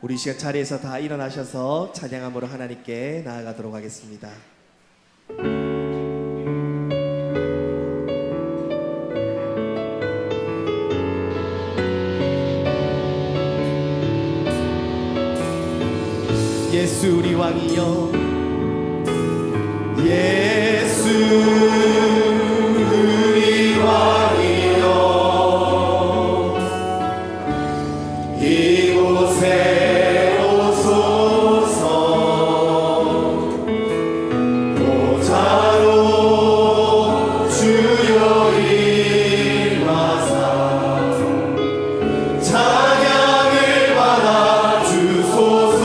우리 시간 자리에서 다 일어나셔서 찬양함으로 하나님께 나아가도록 하겠습니다. 예수 우리 왕이여, 예수 우리 왕이여, 이곳에 오소서. 보좌로 주여 임하사 찬양을 받아 주소서.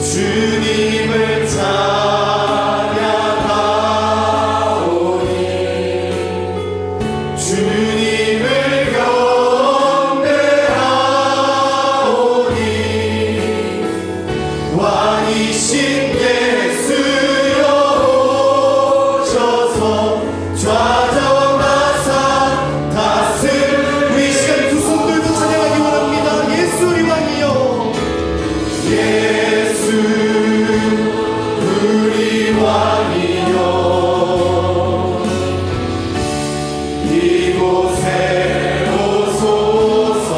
주님을 찬양하오니 주님을 경배하오니 왕이신 예수여 오셔서 좌정하사 다스리. 우리 시간 두 손 들고 찬양하기 원합니다. 예수 우리 왕이여, 예수 우리 왕이여, 이곳에 오소서.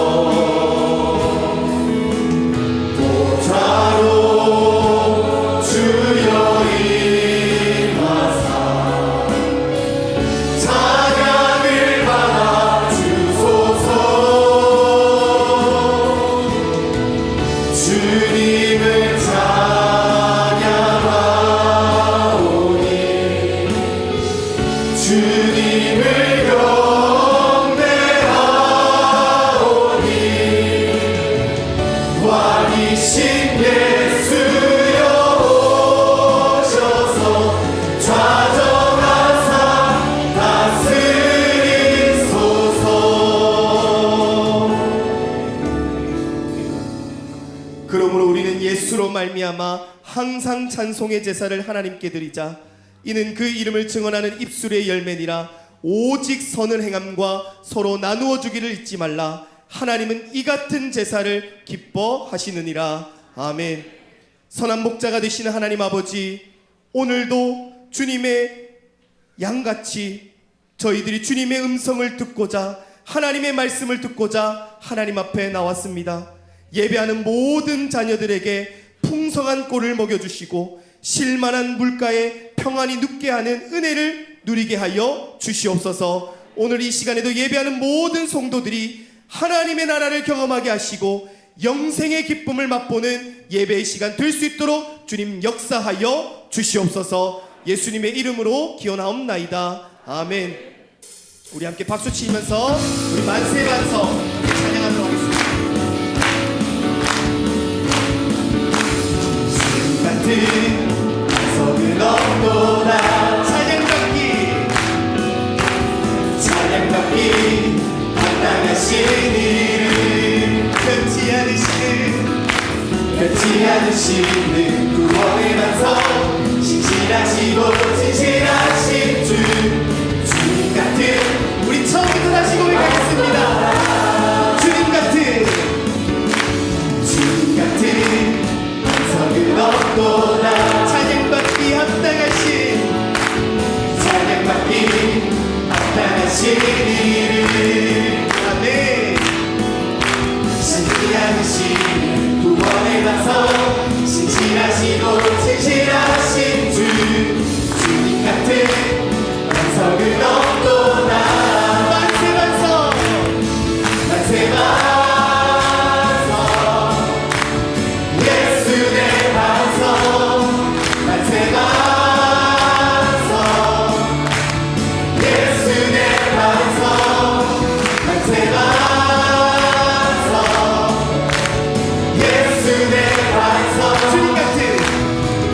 보좌로 주여 임하사 찬양을 받아 주소서. 주님을 찬양하오니 주님을 경배하오니 왕이신 예수여 오셔서 좌정하사 다스리소서. 그러므로 우리는 예수로 말미암아 항상 찬송의 제사를 하나님께 드리자. 이는 그 이름을 증언하는 입술의 열매니라. 오직 선을 행함과 서로 나누어 주기를 잊지 말라. 하나님은 이 같은 제사를 기뻐하시느니라. 아멘. 선한 목자가 되시는 하나님 아버지, 오늘도 주님의 양같이 저희들이 주님의 음성을 듣고자, 하나님의 말씀을 듣고자 하나님 앞에 나왔습니다. 예배하는 모든 자녀들에게 풍성한 꼴을 먹여주시고 실만한 물가에 평안히 눕게 하는 은혜를 누리게 하여 주시옵소서. 오늘 이 시간에도 예배하는 모든 성도들이 하나님의 나라를 경험하게 하시고 영생의 기쁨을 맛보는 예배의 시간 될 수 있도록 주님 역사하여 주시옵소서. 예수님의 이름으로 기원하옵나이다. 아멘. 우리 함께 박수 치면서 우리 만세 반성 찬양하도록 하겠습니다. 같은 속은 없도다. 찬양받기 합당하신 이름, 변치 않으시는 구원의 반석, 신실하시고 진실하신 주. 주님 같은, 우리 처음부터 다시 고백하겠습니다. 주님 같은 반석은 없도다. 찬양받기 합당하신 이름. 아멘. 신실하신 구원의 반석, 신실하시고 진실하신 주. 주님 같은 반석은 없도다. 만세 반석, 만세 반석. 예수 내 반석, 만세 반석.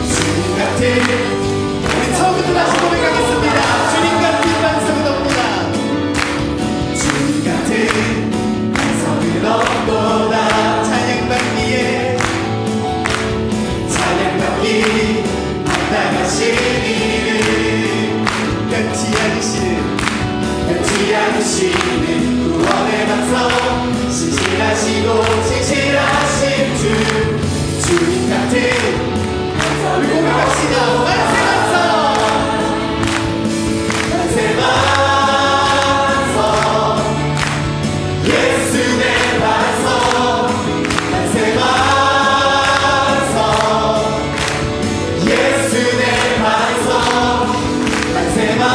주님 내 반석 만세 반석 예수 내 반석 만세 반석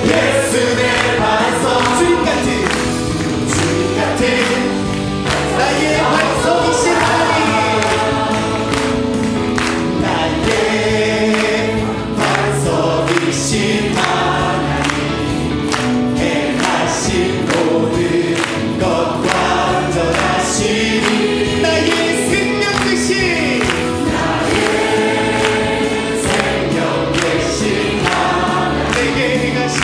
예수 내 반석 주님 같은 나의 반석이신 하나님 나의 반석이신 하나님 행하신 모든 것 완전하시니 나의 생명 되신 하나님 내게 행하신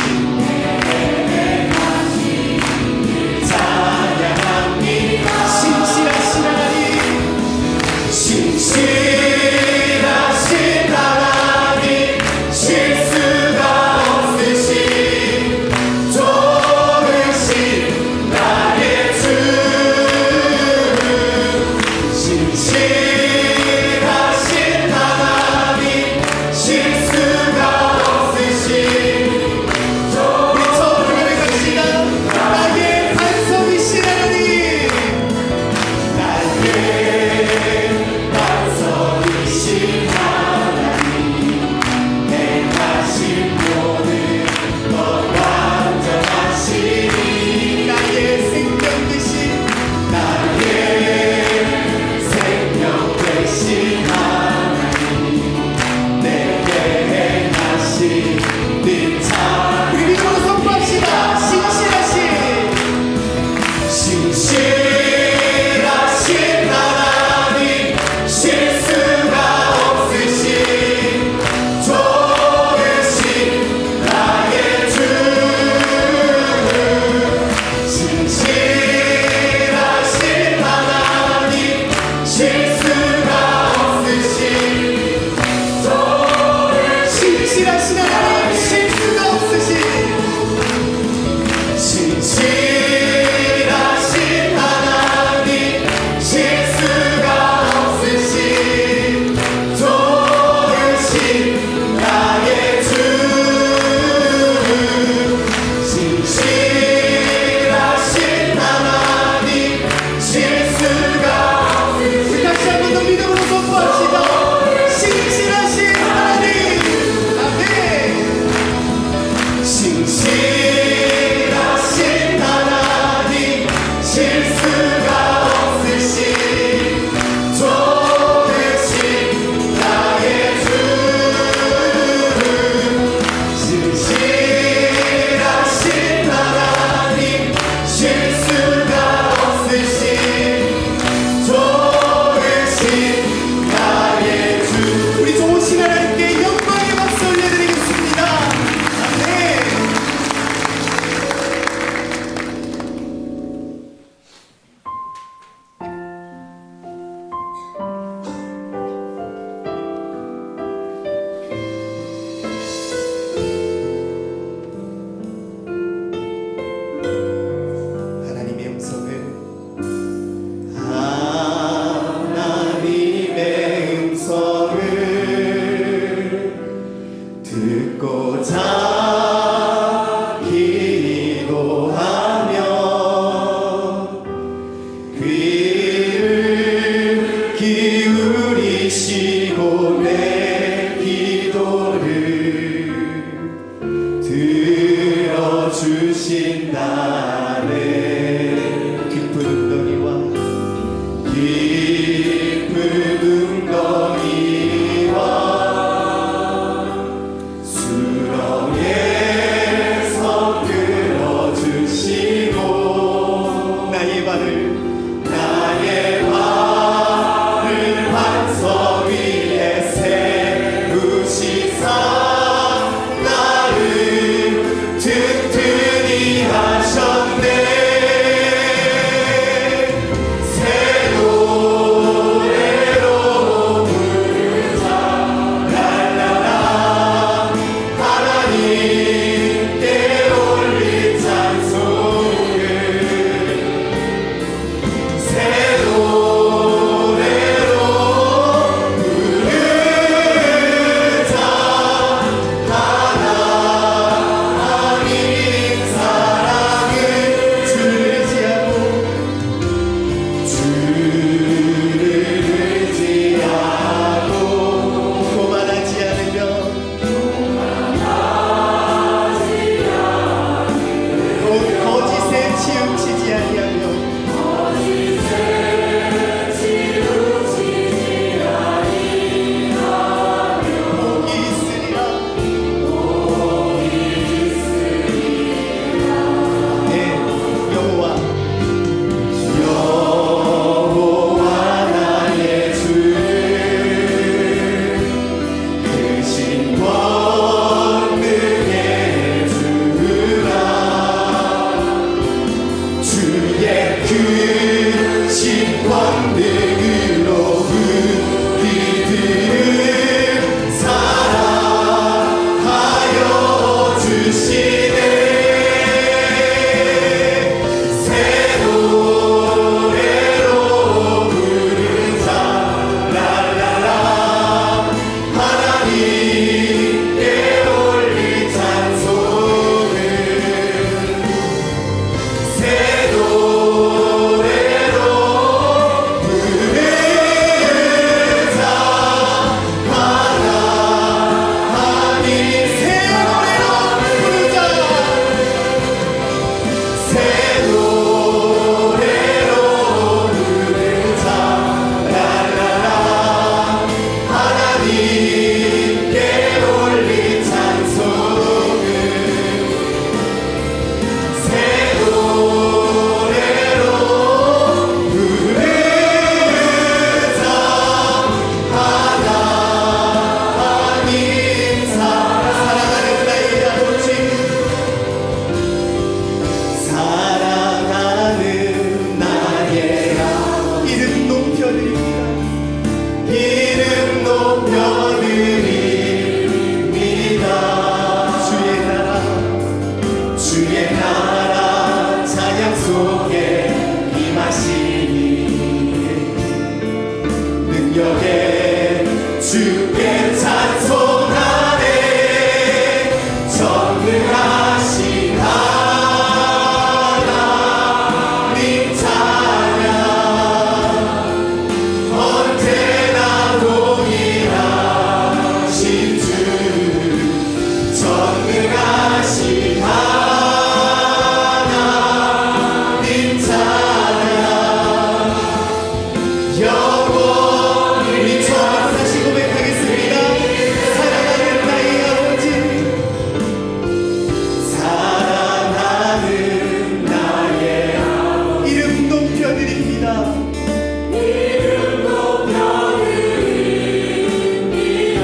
찬양합니다 신실하신 하나님 신실하신 하나님 실수가 없으신 좋으신 나의 주 신실하신 하나님 실수가 없으신 우리 처음으로 고백합시다 나의 반석이신 하나님 나의 반석이신 하나님 행하신 모든 것 완전하시니 나의 생명 되신 나의 생명 되신 하나님 내게 행하시는 참 우리 믿음으로 선포합시다 신실하신 하나님 실수가 없으신 좋으신 나의 주 신실하신 하나님 실수가 없으신 신실하신 하나님 실수가 없으신 신실하신 하나님 실수가 없으신 좋으신 나의 주 신실하신 하나님 실수가 없으신 우리 다시 한 번 더 믿음으로 선포합시다 신실하신 하나님 아멘 신실하신 하나님 실수가 없으신 좋으신 나의 주 신실하신 하나님 실수가 없으신 좋으신 나의 주 우리 좋으신 하나님께 영광의 박수 올려드리겠습니다 아멘 하나님의 음성을 듣고자 기도하며 귀를 기울이시고 내 기도를 들어주신다네 깊은 웅덩이와 깊은 웅덩이와 수렁에서 끌어주시고 나의 발을 반석 위에 세우시사 나를 튼튼히 하셨네 치우치지 아니하며 주께 찬송하네. 전능하신 하나님 찬양 언제나 동일하신 주. 전능하신 하나님 찬양 영원히 다시 고백하겠습니다. 사랑하는 나의 아버지, 사랑하는 나의 아버지, 이름 높여드립니다. 이름 높여드립니다.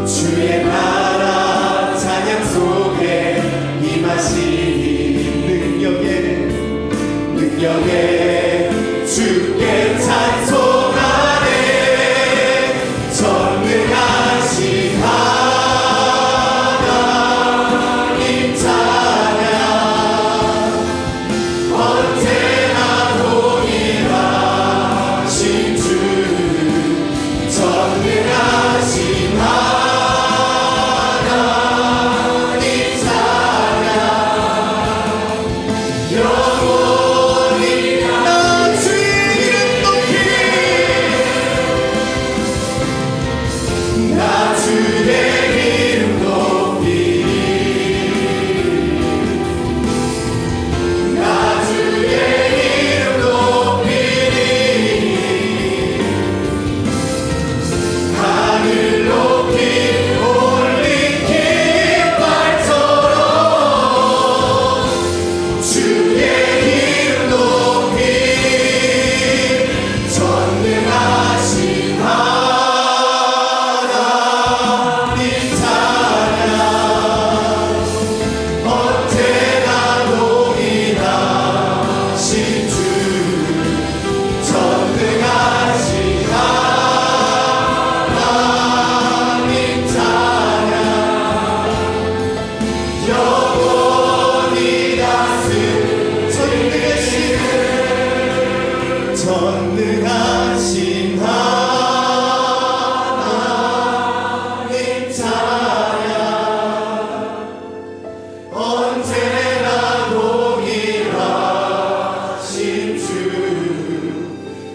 주의 나라 찬양 속에 임하시니 능력에 주께 찬송하네. 전능하신 하나님 찬양 언제나 동일하신 주. 전능하신 하나님 찬양 영원히 나 주의 이름 높이 나 주의 이름 높이 나 주의 이름 높이니 하늘 높이 올린 깃발처럼 주의 이름 높이 전능하신 하나님 찬양 언제나 동일하신 주. 전능하신 하나님 찬양 영원히 다스 전능하신 하나님 찬양 언제나 동일하신 주.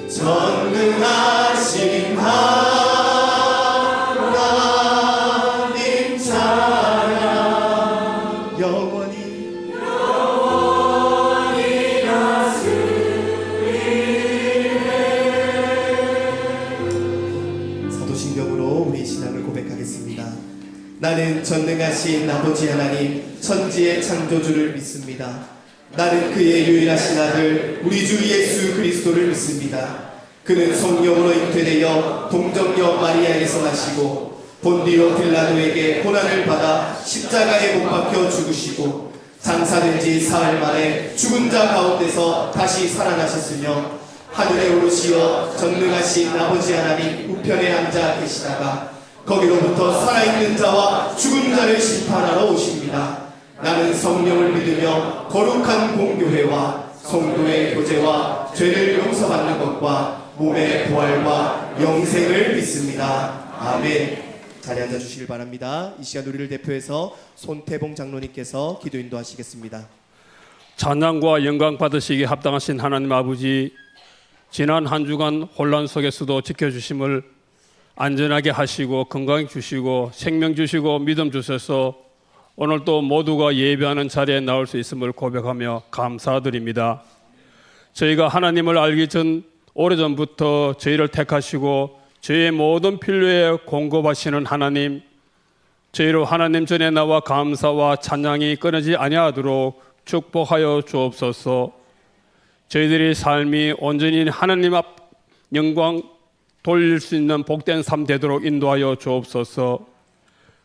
전능하신 하나님 찬양 영원히 나는 전능하신 아버지 하나님 천지의 창조주를 믿습니다. 나는 그의 유일하신 아들 우리 주 예수 그리스도를 믿습니다. 그는 성령으로 잉태되어 동정녀 마리아에서 나시고 본디오 빌라도에게 고난을 받아 십자가에 못 박혀 죽으시고 장사된 지 사흘 만에 죽은 자 가운데서 다시 살아나셨으며 하늘에 오르시어 전능하신 아버지 하나님 우편에 앉아 계시다가 거기로부터 살아있는 자와 죽은 자를 심판하러 오십니다. 나는 성령을 믿으며 거룩한 공교회와 성도의 교제와 죄를 용서받는 것과 몸의 부활과 영생을 믿습니다. 아멘. 자리에 앉아 주시길 바랍니다. 이 시간 우리를 대표해서 손태봉 장로님께서 기도 인도하시겠습니다. 찬양과 영광 받으시기에 합당하신 하나님 아버지, 지난 한 주간 혼란 속에서도 지켜주심을 안전하게 하시고 건강 주시고 생명 주시고 믿음 주셔서 오늘 또 모두가 예배하는 자리에 나올 수 있음을 고백하며 감사드립니다. 저희가 하나님을 알기 전 오래전부터 저희를 택하시고 저희의 모든 필요에 공급하시는 하나님, 저희로 하나님 전에 나와 감사와 찬양이 끊어지지 아니하도록 축복하여 주옵소서. 저희들의 삶이 온전히 하나님 앞 영광 돌릴 수 있는 복된 삶 되도록 인도하여 주옵소서.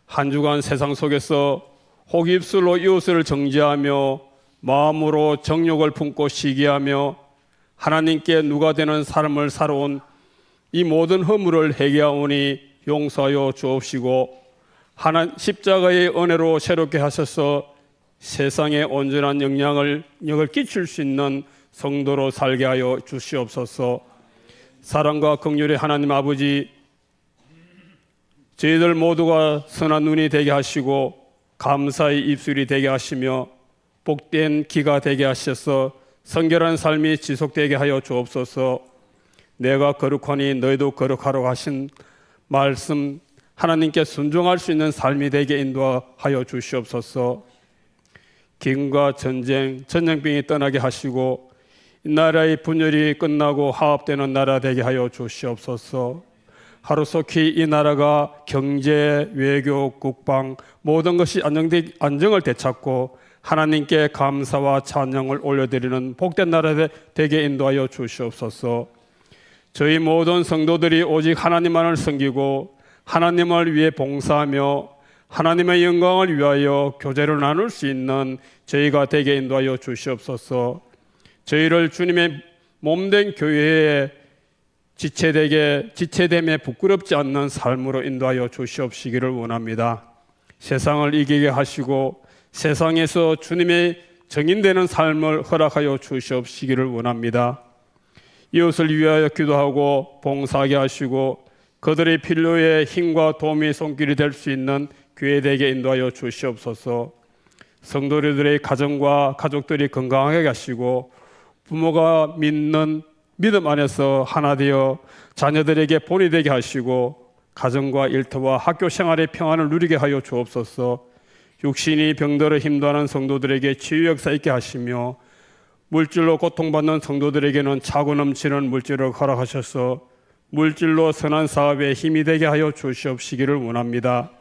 한 주간 세상 속에서 혹입술로 이웃을 정죄하며 마음으로 정욕을 품고 시기하며 하나님께 누가 되는 삶을 살아온 이 모든 허물을 회개하오니 용서하여 주옵시고 십자가의 은혜로 새롭게 하셔서 세상에 온전한 영향을 끼칠 수 있는 성도로 살게 하여 주시옵소서. 사랑과 긍휼의 하나님 아버지, 저희들 모두가 선한 눈이 되게 하시고 감사의 입술이 되게 하시며 복된 기가 되게 하셔서 성결한 삶이 지속되게 하여 주옵소서. 내가 거룩하니 너희도 거룩하라고 하신 말씀, 하나님께 순종할 수 있는 삶이 되게 인도하여 주시옵소서. 기근과 전쟁병이 떠나게 하시고 이 나라의 분열이 끝나고 화합되는 나라 되게 하여 주시옵소서. 하루속히 이 나라가 경제, 외교, 국방 모든 것이 안정을 되찾고 하나님께 감사와 찬양을 올려드리는 복된 나라 되게 인도하여 주시옵소서. 저희 모든 성도들이 오직 하나님만을 섬기고 하나님을 위해 봉사하며 하나님의 영광을 위하여 교제를 나눌 수 있는 저희가 되게 인도하여 주시옵소서. 저희를 주님의 몸된 교회에 지체됨에 부끄럽지 않는 삶으로 인도하여 주시옵시기를 원합니다. 세상을 이기게 하시고 세상에서 주님의 정인되는 삶을 허락하여 주시옵시기를 원합니다. 이웃을 위하여 기도하고 봉사하게 하시고 그들의 필요에 힘과 도움이 손길이 될 수 있는 교회 되게 인도하여 주시옵소서. 성도들의 가정과 가족들이 건강하게 하시고 부모가 믿는 믿음 안에서 하나 되어 자녀들에게 본이 되게 하시고 가정과 일터와 학교 생활의 평안을 누리게 하여 주옵소서. 육신이 병들어 힘들어하는 성도들에게 치유 역사 있게 하시며 물질로 고통받는 성도들에게는 차고 넘치는 물질을 허락하셔서 물질로 선한 사업에 힘이 되게 하여 주시옵시기를 원합니다.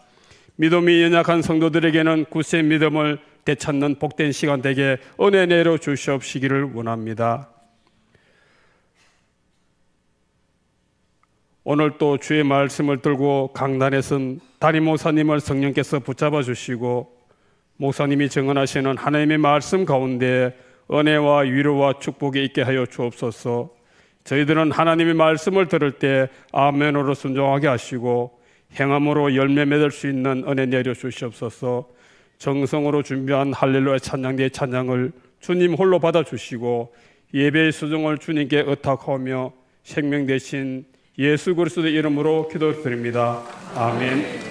믿음이 연약한 성도들에게는 굳세 믿음을 되찾는 복된 시간 되게 은혜 내려 주시옵시기를 원합니다. 오늘 또 주의 말씀을 들고 강단에 선 담임 목사님을 성령께서 붙잡아 주시고 목사님이 증언하시는 하나님의 말씀 가운데 은혜와 위로와 축복이 있게 하여 주옵소서. 저희들은 하나님의 말씀을 들을 때 아멘으로 순종하게 하시고 행함으로 열매 맺을 수 있는 은혜 내려 주시옵소서. 정성으로 준비한 할렐루야 찬양대의 찬양을 주님 홀로 받아주시고 예배의 수종을 주님께 의탁하며 생명 되신 예수 그리스도의 이름으로 기도드립니다. 아멘.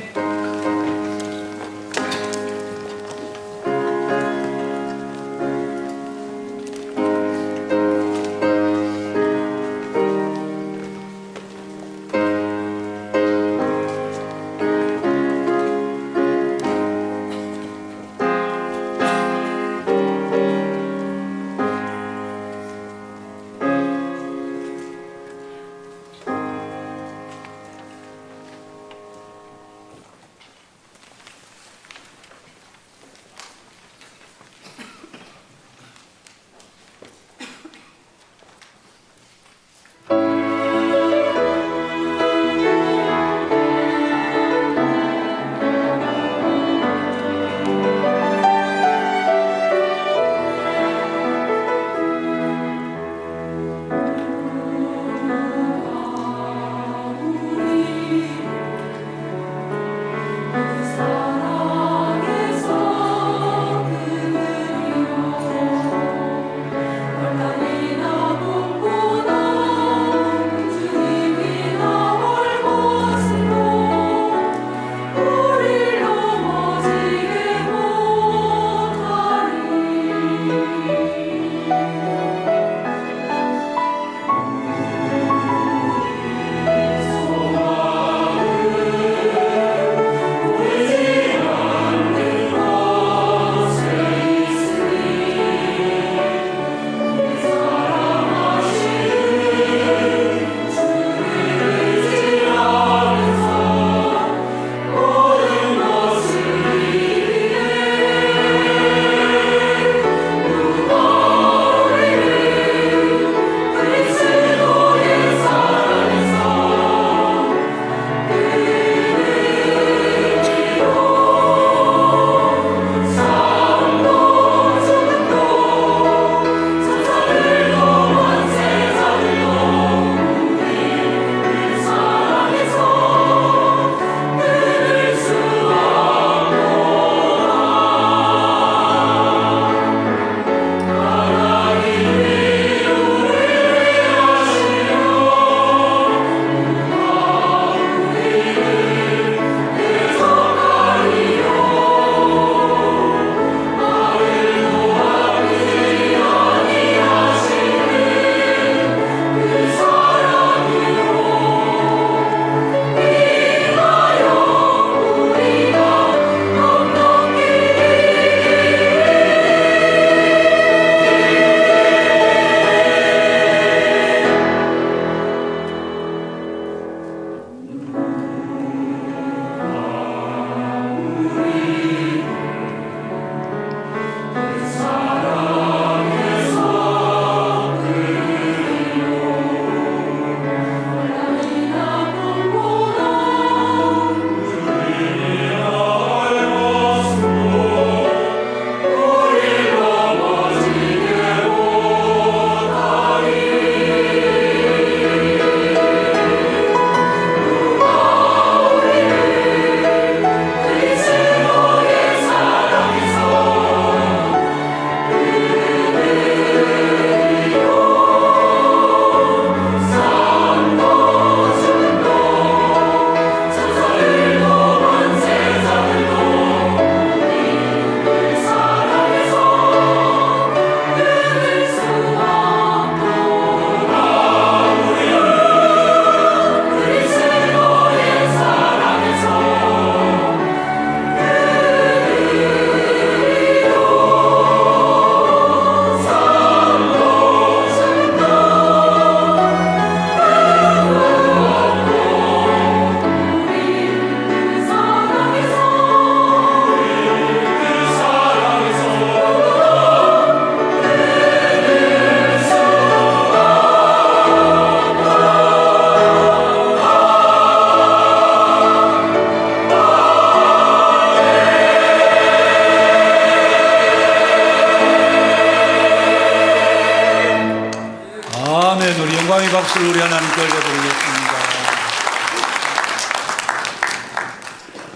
감동의 박수를 우리 하나님께 올려드리겠습니다.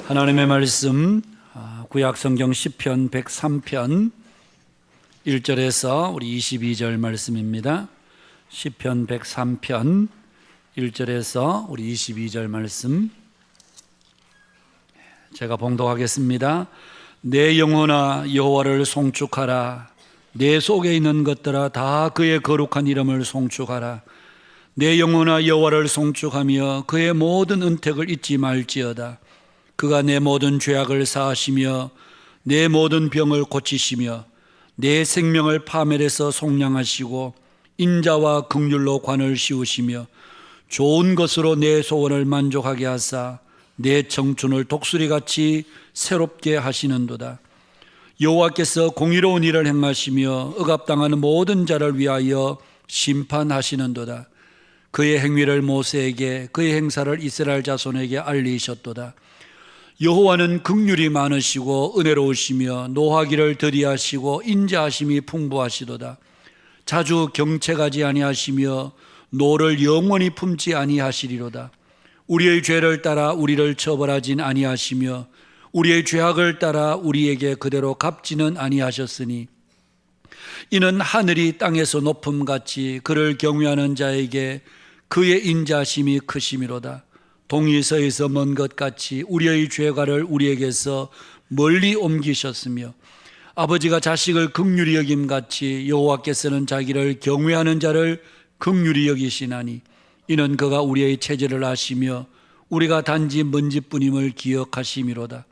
하나님의 말씀 구약성경 시편 103편 1절에서 우리 22절 말씀입니다. 시편 103편 1절에서 우리 22절 말씀 제가 봉독하겠습니다. 내 영혼아 여호와를 송축하라. 내 속에 있는 것들아 다 그의 거룩한 이름을 송축하라. 내 영혼아 여호와를 송축하며 그의 모든 은택을 잊지 말지어다. 그가 내 모든 죄악을 사하시며 내 모든 병을 고치시며 내 생명을 파멸해서 속량하시고 인자와 긍휼로 관을 씌우시며 좋은 것으로 내 소원을 만족하게 하사 내 청춘을 독수리같이 새롭게 하시는도다. 여호와께서 공의로운 일을 행하시며 억압당하는 모든 자를 위하여 심판하시는도다. 그의 행위를 모세에게 그의 행사를 이스라엘 자손에게 알리셨도다. 여호와는 긍휼이 많으시고 은혜로우시며 노하기를 더디하시고 인자하심이 풍부하시도다. 자주 경책하지 아니하시며 노를 영원히 품지 아니하시리로다. 우리의 죄를 따라 우리를 처벌하진 아니하시며 우리의 죄악을 따라 우리에게 그대로 갚지는 아니하셨으니 이는 하늘이 땅에서 높음같이 그를 경외하는 자에게 그의 인자심이 크심이로다. 동이 서에서 먼 것 같이 우리의 죄가를 우리에게서 멀리 옮기셨으며 아버지가 자식을 긍휼히 여김같이 여호와께서는 자기를 경외하는 자를 긍휼히 여기시나니 이는 그가 우리의 체질을 아시며 우리가 단지 먼지뿐임을 기억하심이로다.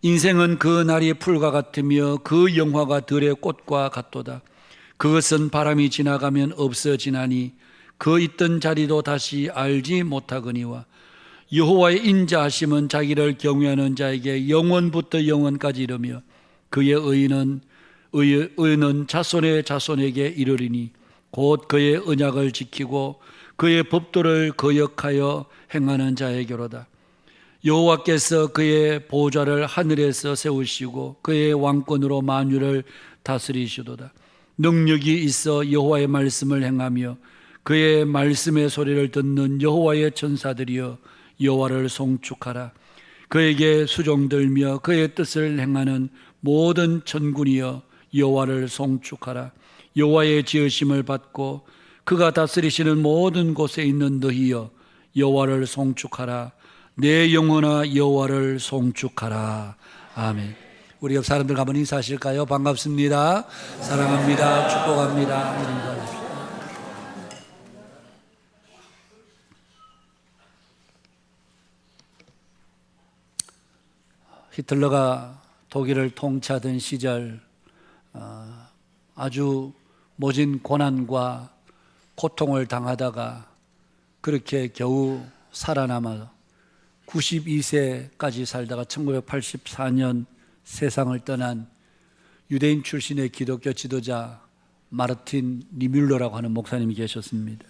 인생은 그 날이 풀과 같으며 그 영화가 들의 꽃과 같도다. 그것은 바람이 지나가면 없어지나니 그 있던 자리도 다시 알지 못하거니와 여호와의 인자하심은 자기를 경외하는 자에게 영원부터 영원까지 이르며 그의 의는 자손의 자손에게 이르리니 곧 그의 언약을 지키고 그의 법도를 거역하여 행하는 자에게로다. 여호와께서 그의 보좌를 하늘에서 세우시고 그의 왕권으로 만유를 다스리시도다. 능력이 있어 여호와의 말씀을 행하며 그의 말씀의 소리를 듣는 여호와의 천사들이여 여호와를 송축하라. 그에게 수종들며 그의 뜻을 행하는 모든 천군이여 여호와를 송축하라. 여호와의 지으심을 받고 그가 다스리시는 모든 곳에 있는 너희여 여호와를 송축하라. 내 영혼아 여호와를 송축하라. 아멘. 우리 옆 사람들 한번 인사하실까요? 반갑습니다. 사랑합니다. 축복합니다. 인사하십시오. 히틀러가 독일을 통치하던 시절 아주 모진 고난과 고통을 당하다가 그렇게 겨우 살아남아 92세까지 살다가 1984년 세상을 떠난 유대인 출신의 기독교 지도자 마르틴 니뮬러라고 하는 목사님이 계셨습니다.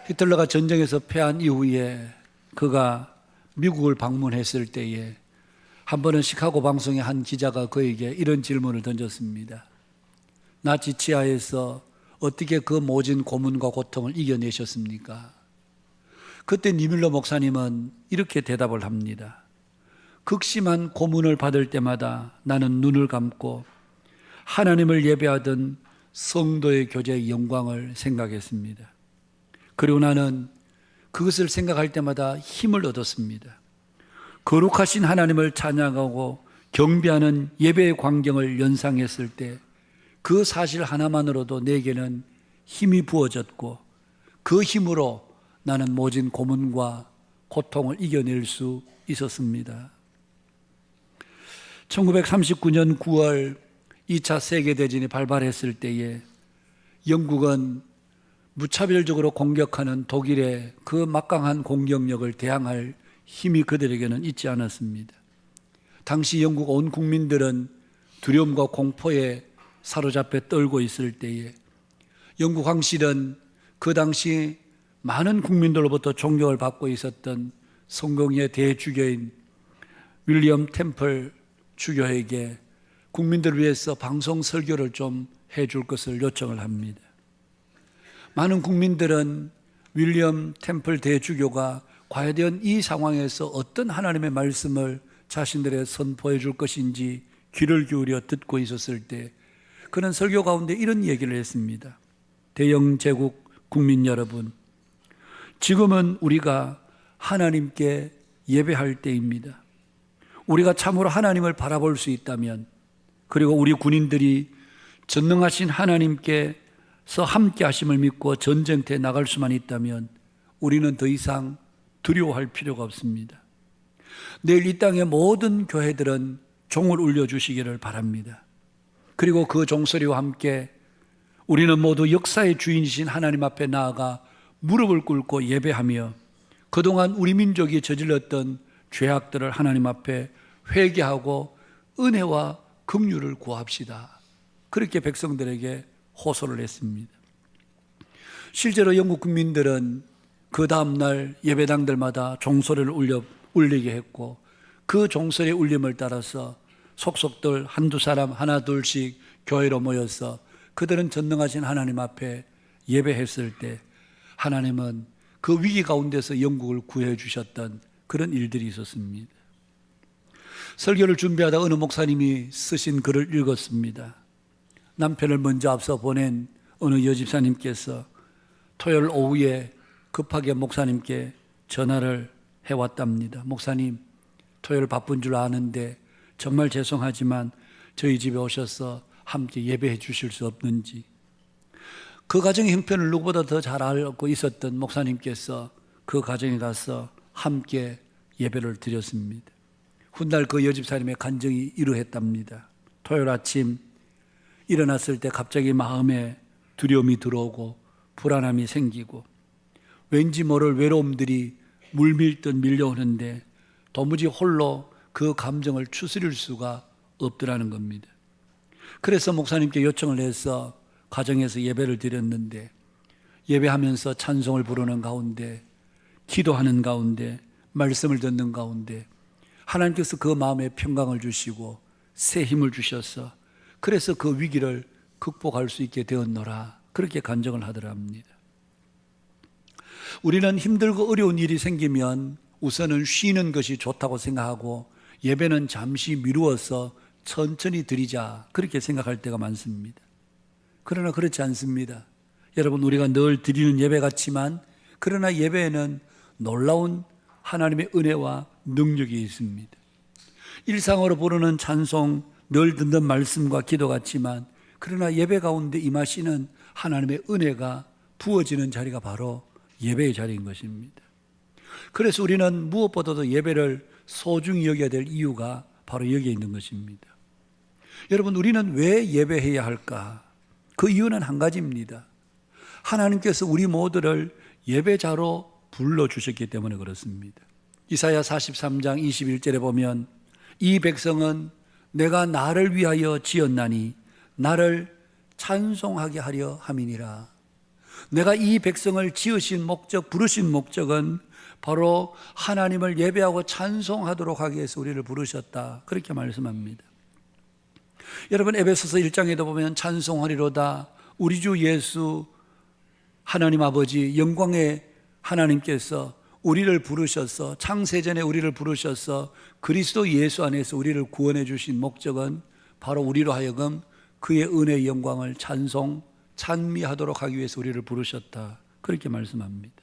히틀러가 전쟁에서 패한 이후에 그가 미국을 방문했을 때에 한 번은 시카고 방송의 한 기자가 그에게 이런 질문을 던졌습니다. 나치 치하에서 어떻게 그 모진 고문과 고통을 이겨내셨습니까? 그때 니뮬러 목사님은 이렇게 대답을 합니다. 극심한 고문을 받을 때마다 나는 눈을 감고 하나님을 예배하던 성도의 교제의 영광을 생각했습니다. 그리고 나는 그것을 생각할 때마다 힘을 얻었습니다. 거룩하신 하나님을 찬양하고 경배하는 예배의 광경을 연상했을 때 그 사실 하나만으로도 내게는 힘이 부어졌고 그 힘으로 나는 모진 고문과 고통을 이겨낼 수 있었습니다. 1939년 9월 2차 세계대전이 발발했을 때에 영국은 무차별적으로 공격하는 독일의 그 막강한 공격력을 대항할 힘이 그들에게는 있지 않았습니다. 당시 영국 온 국민들은 두려움과 공포에 사로잡혀 떨고 있을 때에 영국 황실은 그 당시 많은 국민들로부터 존경을 받고 있었던 성공의 대주교인 윌리엄 템플 주교에게 국민들을 위해서 방송 설교를 좀 해줄 것을 요청을 합니다. 많은 국민들은 윌리엄 템플 대주교가 과연 이 상황에서 어떤 하나님의 말씀을 자신들에 선포해 줄 것인지 귀를 기울여 듣고 있었을 때 그는 설교 가운데 이런 얘기를 했습니다. 대영 제국 국민 여러분, 지금은 우리가 하나님께 예배할 때입니다. 우리가 참으로 하나님을 바라볼 수 있다면, 그리고 우리 군인들이 전능하신 하나님께서 함께 하심을 믿고 전쟁터에 나갈 수만 있다면 우리는 더 이상 두려워할 필요가 없습니다. 내일 이 땅의 모든 교회들은 종을 울려주시기를 바랍니다. 그리고 그 종소리와 함께 우리는 모두 역사의 주인이신 하나님 앞에 나아가 무릎을 꿇고 예배하며 그동안 우리 민족이 저질렀던 죄악들을 하나님 앞에 회개하고 은혜와 긍휼을 구합시다. 그렇게 백성들에게 호소를 했습니다. 실제로 영국 국민들은 그 다음날 예배당들마다 종소리를 울리게 했고, 그 종소리의 울림을 따라서 속속들 한두 사람 하나 둘씩 교회로 모여서 그들은 전능하신 하나님 앞에 예배했을 때 하나님은 그 위기 가운데서 영국을 구해 주셨던 그런 일들이 있었습니다. 설교를 준비하다 어느 목사님이 쓰신 글을 읽었습니다. 남편을 먼저 앞서 보낸 어느 여집사님께서 토요일 오후에 급하게 목사님께 전화를 해왔답니다. 목사님, 토요일 바쁜 줄 아는데 정말 죄송하지만 저희 집에 오셔서 함께 예배해 주실 수 없는지. 그 가정의 형편을 누구보다 더 잘 알고 있었던 목사님께서 그 가정에 가서 함께 예배를 드렸습니다. 훗날 그 여집사님의 간증이 이러했답니다. 토요일 아침 일어났을 때 갑자기 마음에 두려움이 들어오고 불안함이 생기고 왠지 모를 외로움들이 물밀듯 밀려오는데 도무지 홀로 그 감정을 추스릴 수가 없더라는 겁니다. 그래서 목사님께 요청을 해서 가정에서 예배를 드렸는데, 예배하면서 찬송을 부르는 가운데, 기도하는 가운데, 말씀을 듣는 가운데 하나님께서 그 마음에 평강을 주시고 새 힘을 주셔서 그래서 그 위기를 극복할 수 있게 되었노라, 그렇게 간증을 하더랍니다. 우리는 힘들고 어려운 일이 생기면 우선은 쉬는 것이 좋다고 생각하고 예배는 잠시 미루어서 천천히 드리자, 그렇게 생각할 때가 많습니다. 그러나 그렇지 않습니다. 여러분, 우리가 늘 드리는 예배 같지만 그러나 예배에는 놀라운 하나님의 은혜와 능력이 있습니다. 일상으로 부르는 찬송, 늘 듣는 말씀과 기도 같지만 그러나 예배 가운데 임하시는 하나님의 은혜가 부어지는 자리가 바로 예배의 자리인 것입니다. 그래서 우리는 무엇보다도 예배를 소중히 여겨야 될 이유가 바로 여기에 있는 것입니다. 여러분, 우리는 왜 예배해야 할까? 그 이유는 한 가지입니다. 하나님께서 우리 모두를 예배자로 불러주셨기 때문에 그렇습니다. 이사야 43장 21절에 보면 이 백성은 내가 나를 위하여 지었나니 나를 찬송하게 하려 함이니라. 내가 이 백성을 지으신 목적, 부르신 목적은 바로 하나님을 예배하고 찬송하도록 하기 위해서 우리를 부르셨다, 그렇게 말씀합니다. 여러분, 에베소서 1장에도 보면 찬송하리로다, 우리 주 예수 하나님 아버지 영광의 하나님께서 우리를 부르셔서, 창세전에 우리를 부르셔서 그리스도 예수 안에서 우리를 구원해 주신 목적은 바로 우리로 하여금 그의 은혜의 영광을 찬미하도록 하기 위해서 우리를 부르셨다, 그렇게 말씀합니다.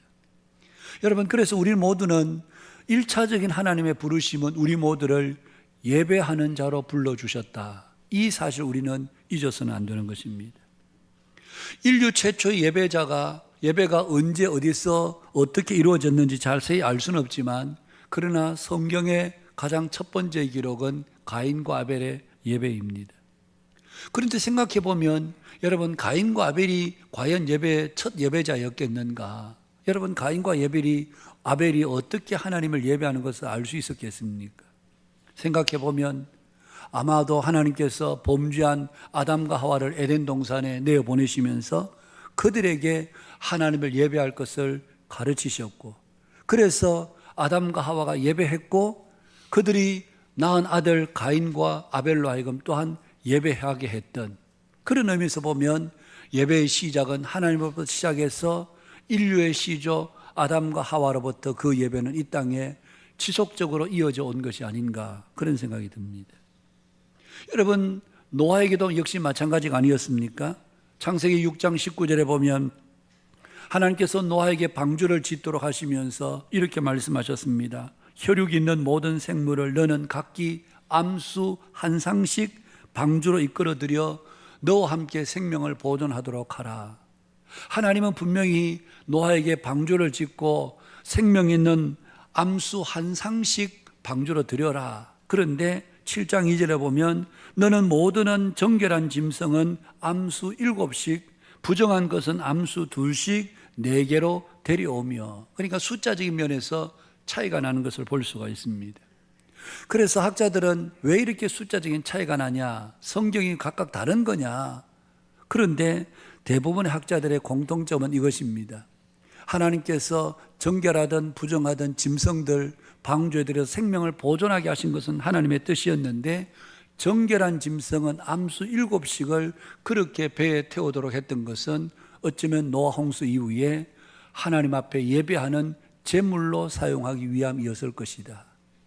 여러분, 그래서 우리 모두는 1차적인 하나님의 부르심은 우리 모두를 예배하는 자로 불러주셨다, 이 사실 우리는 잊어서는 안 되는 것입니다. 인류 최초의 예배가 언제 어디서 어떻게 이루어졌는지 자세히 알 수는 없지만 그러나 성경의 가장 첫 번째 기록은 가인과 아벨의 예배입니다. 그런데 생각해 보면 여러분, 가인과 아벨이 과연 첫 예배자였겠는가? 여러분, 가인과 아벨이 어떻게 하나님을 예배하는 것을 알 수 있었겠습니까? 생각해 보면 아마도 하나님께서 범죄한 아담과 하와를 에덴 동산에 내어보내시면서 그들에게 하나님을 예배할 것을 가르치셨고, 그래서 아담과 하와가 예배했고 그들이 낳은 아들 가인과 아벨로 하여금 또한 예배하게 했던, 그런 의미에서 보면 예배의 시작은 하나님으로부터 시작해서 인류의 시조 아담과 하와로부터 그 예배는 이 땅에 지속적으로 이어져 온 것이 아닌가 그런 생각이 듭니다. 여러분, 노아에게도 역시 마찬가지가 아니었습니까? 창세기 6장 19절에 보면 하나님께서 노아에게 방주를 짓도록 하시면서 이렇게 말씀하셨습니다. 혈육 있는 모든 생물을 너는 각기 암수 한 상씩 방주로 이끌어들여 너와 함께 생명을 보존하도록 하라. 하나님은 분명히 노아에게 방주를 짓고 생명 있는 암수 한 상씩 방주로 들여라. 그런데 7장 2절에 보면 너는 모든 정결한 짐승은 암수 7씩 부정한 것은 암수 2씩 4개로 데려오며, 그러니까 숫자적인 면에서 차이가 나는 것을 볼 수가 있습니다. 그래서 학자들은 왜 이렇게 숫자적인 차이가 나냐, 성경이 각각 다른 거냐. 그런데 대부분의 학자들의 공통점은 이것입니다. 하나님께서 정결하든 부정하든 짐승들 방주에 들여서 생명을 보존하게 하신 것은 하나님의 뜻이었는데, 정결한 짐승은 암수 7씩을 그렇게 배에 태우도록 했던 것은 어쩌면 노아 홍수 이후에 하나님 앞에 예배하는 제물로 사용하기 위함이었을 것이다.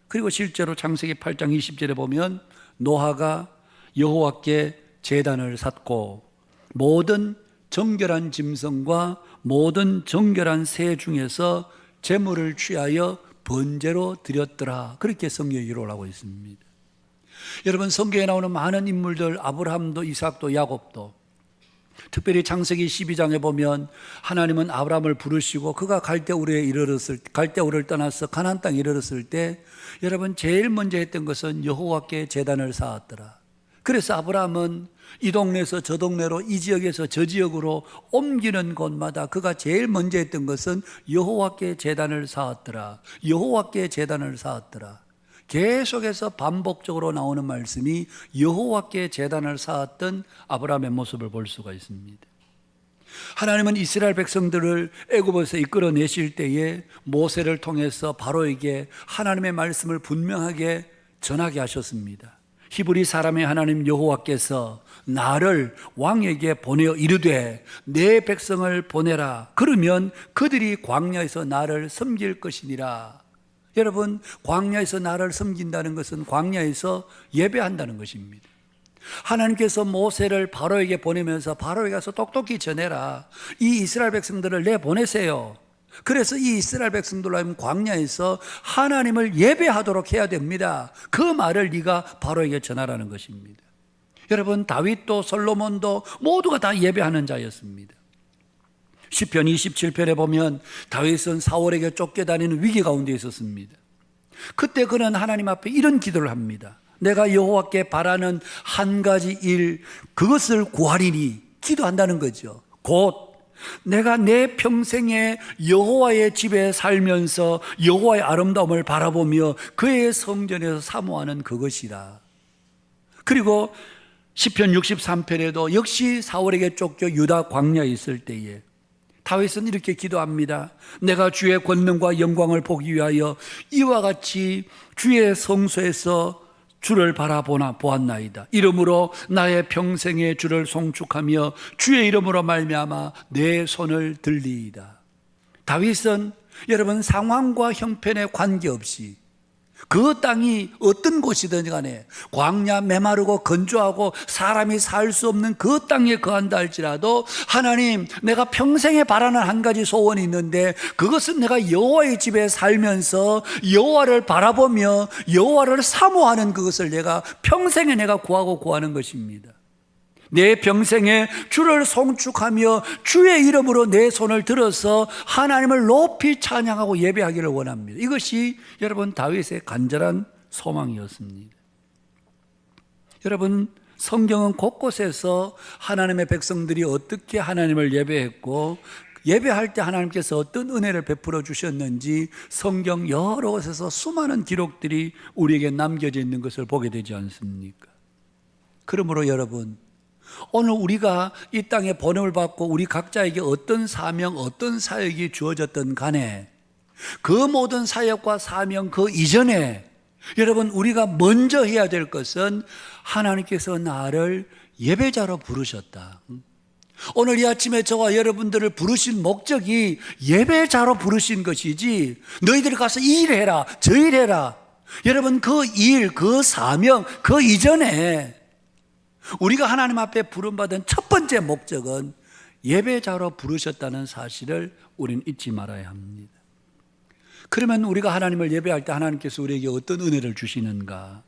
그리고 실제로 창세기 8장 20절에 보면 노아가 여호와께 제단을 샀고 모든 정결한 짐승과 모든 정결한 새 중에서 제물을 취하여 번제로 드렸더라. 그렇게 성경이 기록하고 있습니다. 여러분, 성경에 나오는 많은 인물들, 아브라함도 이삭도 야곱도, 특별히 창세기 12장에 보면 하나님은 아브라함을 부르시고 그가 갈대우를 떠나서 가나안 땅에 이르렀을 때 여러분 제일 먼저 했던 것은 여호와께 제단을 쌓았더라. 그래서 아브라함은 이 동네에서 저 동네로, 이 지역에서 저 지역으로 옮기는 곳마다 그가 제일 먼저 했던 것은 여호와께 제단을 쌓았더라. 여호와께 제단을 쌓았더라. 계속해서 반복적으로 나오는 말씀이 여호와께 제단을 쌓았던 아브라함의 모습을 볼 수가 있습니다. 하나님은 이스라엘 백성들을 애굽에서 이끌어내실 때에 모세를 통해서 바로에게 하나님의 말씀을 분명하게 전하게 하셨습니다. 히브리 사람의 하나님 여호와께서 나를 왕에게 보내어 이르되 내 백성을 보내라. 그러면 그들이 광야에서 나를 섬길 것이니라. 여러분, 광야에서 나를 섬긴다는 것은 광야에서 예배한다는 것입니다. 하나님께서 모세를 바로에게 보내면서 바로에게 가서 똑똑히 전해라. 이 이스라엘 백성들을 내보내세요. 그래서 이 이스라엘 백성들로 하면 광야에서 하나님을 예배하도록 해야 됩니다. 그 말을 네가 바로에게 전하라는 것입니다. 여러분, 다윗도 솔로몬도 모두가 다 예배하는 자였습니다. 시편 27편에 보면 다윗은 사울에게 쫓겨다니는 위기 가운데 있었습니다. 그때 그는 하나님 앞에 이런 기도를 합니다. 내가 여호와께 바라는 한 가지 일, 그것을 구하리니, 기도한다는 거죠. 곧 내가 내 평생에 여호와의 집에 살면서 여호와의 아름다움을 바라보며 그의 성전에서 사모하는 그것이라. 그리고 시편 63편에도 역시 사울에게 쫓겨 유다 광야에 있을 때에 다윗은 이렇게 기도합니다. 내가 주의 권능과 영광을 보기 위하여 이와 같이 주의 성소에서 주를 보았나이다. 이름으로 나의 평생에 주를 송축하며 주의 이름으로 말미암아 내 손을 들리이다. 다윗은 여러분 상황과 형편에 관계없이 그 땅이 어떤 곳이든 간에 광야 메마르고 건조하고 사람이 살 수 없는 그 땅에 거한다 할지라도 하나님, 내가 평생에 바라는 한 가지 소원이 있는데 그것은 내가 여호와의 집에 살면서 여호와를 바라보며 여호와를 사모하는 그것을 내가 평생에 내가 구하는 것입니다. 내 평생에 주를 송축하며 주의 이름으로 내 손을 들어서 하나님을 높이 찬양하고 예배하기를 원합니다. 이것이 여러분 다윗의 간절한 소망이었습니다. 여러분, 성경은 곳곳에서 하나님의 백성들이 어떻게 하나님을 예배했고 예배할 때 하나님께서 어떤 은혜를 베풀어 주셨는지 성경 여러 곳에서 수많은 기록들이 우리에게 남겨져 있는 것을 보게 되지 않습니까? 그러므로 여러분, 오늘 우리가 이 땅에 번영을 받고 우리 각자에게 어떤 사명, 어떤 사역이 주어졌던 간에 그 모든 사역과 사명 그 이전에 여러분 우리가 먼저 해야 될 것은 하나님께서 나를 예배자로 부르셨다. 오늘 이 아침에 저와 여러분들을 부르신 목적이 예배자로 부르신 것이지 너희들 가서 이 일 해라 저 일 해라. 여러분 그 일, 그 사명, 그 이전에 우리가 하나님 앞에 부름받은 첫 번째 목적은 예배자로 부르셨다는 사실을 우리는 잊지 말아야 합니다. 그러면 우리가 하나님을 예배할 때 하나님께서 우리에게 어떤 은혜를 주시는가?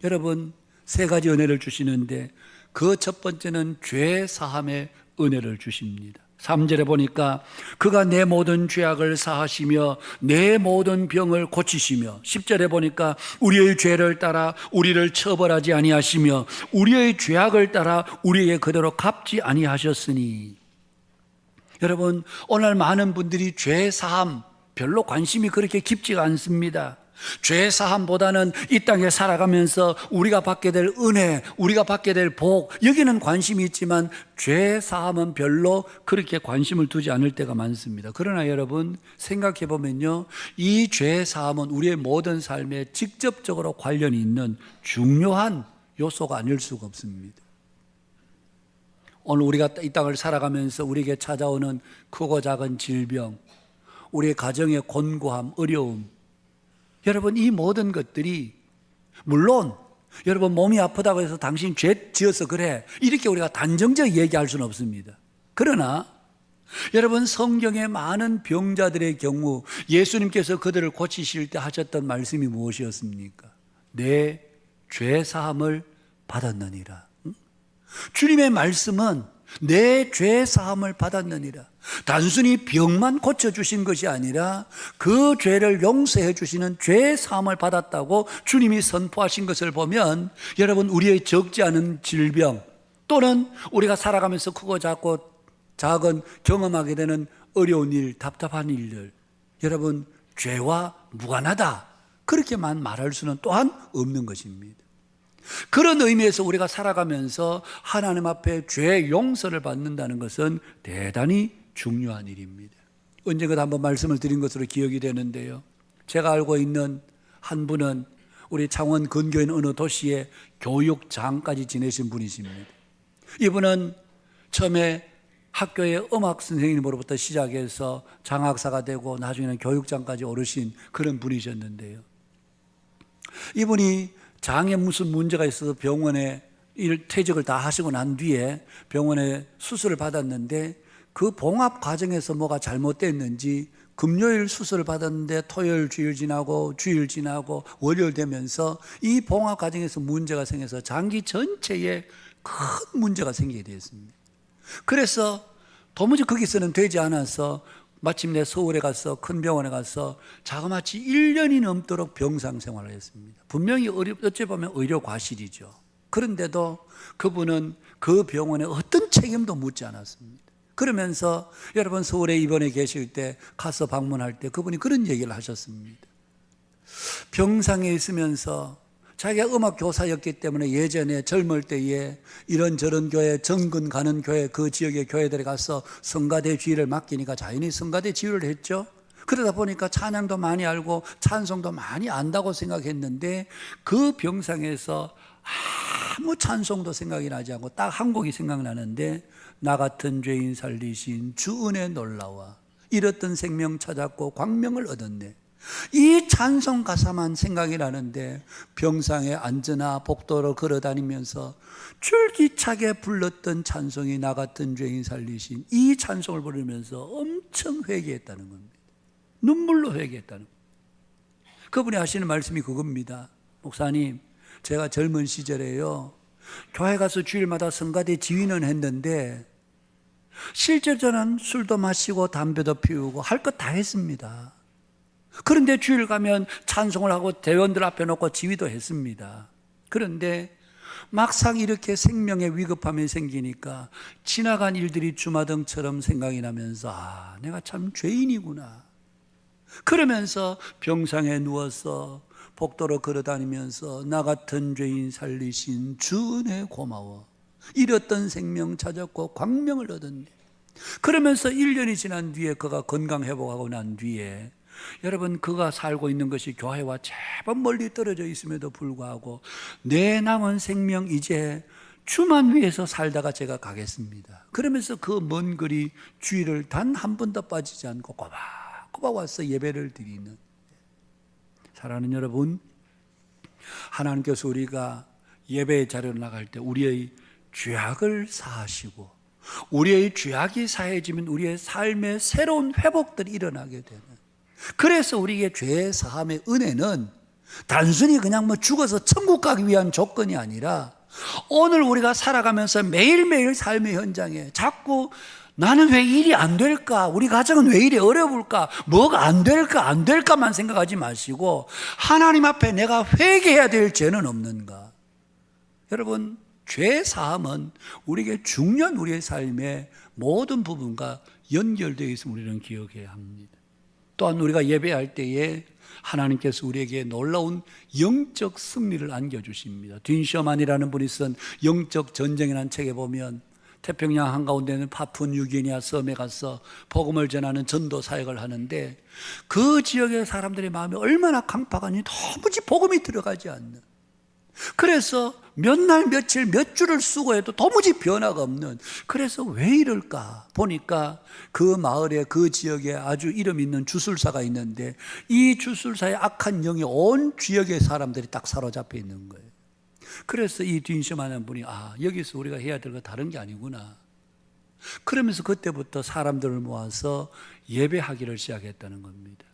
여러분 세 가지 은혜를 주시는데 그 첫 번째는 죄 사함의 은혜를 주십니다. 3절에 보니까 그가 내 모든 죄악을 사하시며 내 모든 병을 고치시며 10절에 보니까 우리의 죄를 따라 우리를 처벌하지 아니하시며 우리의 죄악을 따라 우리에게 그대로 갚지 아니하셨으니. 여러분 오늘 많은 분들이 죄 사함 별로 관심이 그렇게 깊지가 않습니다. 죄 사함보다는 이 땅에 살아가면서 우리가 받게 될 은혜, 우리가 받게 될 복, 여기는 관심이 있지만 죄 사함은 별로 그렇게 관심을 두지 않을 때가 많습니다. 그러나 여러분 생각해 보면요, 이 죄 사함은 우리의 모든 삶에 직접적으로 관련이 있는 중요한 요소가 아닐 수가 없습니다. 오늘 우리가 이 땅을 살아가면서 우리에게 찾아오는 크고 작은 질병, 우리의 가정의 곤고함, 어려움, 여러분 이 모든 것들이 물론 여러분 몸이 아프다고 해서 당신 죄 지어서 그래 이렇게 우리가 단정적으로 얘기할 수는 없습니다. 그러나 여러분 성경의 많은 병자들의 경우 예수님께서 그들을 고치실 때 하셨던 말씀이 무엇이었습니까? 내 죄 사함을 받았느니라. 주님의 말씀은 내 죄 사함을 받았느니라. 단순히 병만 고쳐주신 것이 아니라 그 죄를 용서해 주시는 죄 사함을 받았다고 주님이 선포하신 것을 보면 여러분 우리의 적지 않은 질병 또는 우리가 살아가면서 크고 작은 경험하게 되는 어려운 일, 답답한 일들, 여러분 죄와 무관하다 그렇게만 말할 수는 또한 없는 것입니다. 그런 의미에서 우리가 살아가면서 하나님 앞에 죄 용서를 받는다는 것은 대단히 중요한 일입니다. 언젠가 한번 말씀을 드린 것으로 기억이 되는데요, 제가 알고 있는 한 분은 우리 창원 근교인 어느 도시의 교육장까지 지내신 분이십니다. 이분은 처음에 학교의 음악 선생님으로부터 시작해서 장학사가 되고 나중에는 교육장까지 오르신 그런 분이셨는데요, 이분이 장에 무슨 문제가 있어서 병원에 퇴직을 다 하시고 난 뒤에 병원에 수술을 받았는데 그 봉합 과정에서 뭐가 잘못됐는지 금요일 수술을 받았는데 토요일 주일 지나고 주일 지나고 월요일 되면서 이 봉합 과정에서 문제가 생겨서 장기 전체에 큰 문제가 생기게 되었습니다. 그래서 도무지 거기서는 되지 않아서 마침내 서울에 가서 큰 병원에 가서 자그마치 1년이 넘도록 병상 생활을 했습니다. 분명히 어찌 보면 의료 과실이죠. 그런데도 그분은 그 병원에 어떤 책임도 묻지 않았습니다. 그러면서 여러분 서울에 입원해 계실 때 가서 방문할 때 그분이 그런 얘기를 하셨습니다. 병상에 있으면서 자기가 음악 교사였기 때문에 예전에 젊을 때에 이런저런 교회, 정근 가는 교회, 그 지역의 교회들에 가서 성가대 지휘를 맡기니까 자연히 성가대 지휘를 했죠. 그러다 보니까 찬양도 많이 알고 찬송도 많이 안다고 생각했는데 그 병상에서 아무 찬송도 생각이 나지 않고 딱 한 곡이 생각나는데 나 같은 죄인 살리신 주 은혜 놀라와 잃었던 생명 찾았고 광명을 얻었네. 이 찬송 가사만 생각이 나는데 병상에 앉으나 복도로 걸어다니면서 줄기차게 불렀던 찬송이 나 같은 죄인 살리신 이 찬송을 부르면서 엄청 회개했다는 겁니다. 눈물로 회개했다는 겁니다. 그분이 하시는 말씀이 그겁니다. 목사님, 제가 젊은 시절에요 교회 가서 주일마다 성가대 지휘는 했는데 실제로 저는 술도 마시고 담배도 피우고 할 것 다 했습니다. 그런데 주일 가면 찬송을 하고 대원들 앞에 놓고 지휘도 했습니다. 그런데 막상 이렇게 생명의 위급함이 생기니까 지나간 일들이 주마등처럼 생각이 나면서 내가 참 죄인이구나. 그러면서 병상에 누워서 복도로 걸어다니면서 나 같은 죄인 살리신 주 은혜 고마워. 잃었던 생명 찾았고 광명을 얻었네. 그러면서 1년이 지난 뒤에 그가 건강 회복하고 난 뒤에 여러분 그가 살고 있는 것이 교회와 제법 멀리 떨어져 있음에도 불구하고 내 남은 생명 이제 주만 위해서 살다가 제가 가겠습니다. 그러면서 그 먼 거리 주일을 단 한 번도 빠지지 않고 꼬박꼬박 와서 예배를 드리는, 사랑하는 여러분, 하나님께서 우리가 예배의 자리로 나갈 때 우리의 죄악을 사하시고 우리의 죄악이 사해지면 우리의 삶에 새로운 회복들이 일어나게 되는, 그래서 우리에게 죄 사함의 은혜는 단순히 그냥 죽어서 천국 가기 위한 조건이 아니라 오늘 우리가 살아가면서 매일매일 삶의 현장에 자꾸 나는 왜 일이 안 될까? 우리 가정은 왜 이리 어려울까? 뭐가 안 될까만 생각하지 마시고 하나님 앞에 내가 회개해야 될 죄는 없는가? 여러분, 죄 사함은 우리에게 중요한 우리의 삶의 모든 부분과 연결되어 있음을 우리는 기억해야 합니다. 또한 우리가 예배할 때에 하나님께서 우리에게 놀라운 영적 승리를 안겨주십니다. 딘 셔만이라는 분이 쓴 영적 전쟁이라는 책에 보면 태평양 한가운데 있는 파푸뉴기니아 섬에 가서 복음을 전하는 전도 사역을 하는데 그 지역의 사람들의 마음이 얼마나 강팍하니 도무지 복음이 들어가지 않는, 그래서 몇 날 며칠 몇 주를 쓰고 해도 도무지 변화가 없는, 그래서 왜 이럴까 보니까 그 마을에 그 지역에 아주 이름 있는 주술사가 있는데 이 주술사의 악한 영이 온 지역의 사람들이 딱 사로잡혀 있는 거예요. 그래서 이 딘셔만한 분이 여기서 우리가 해야 될 거 다른 게 아니구나, 그러면서 그때부터 사람들을 모아서 예배하기를 시작했다는 겁니다.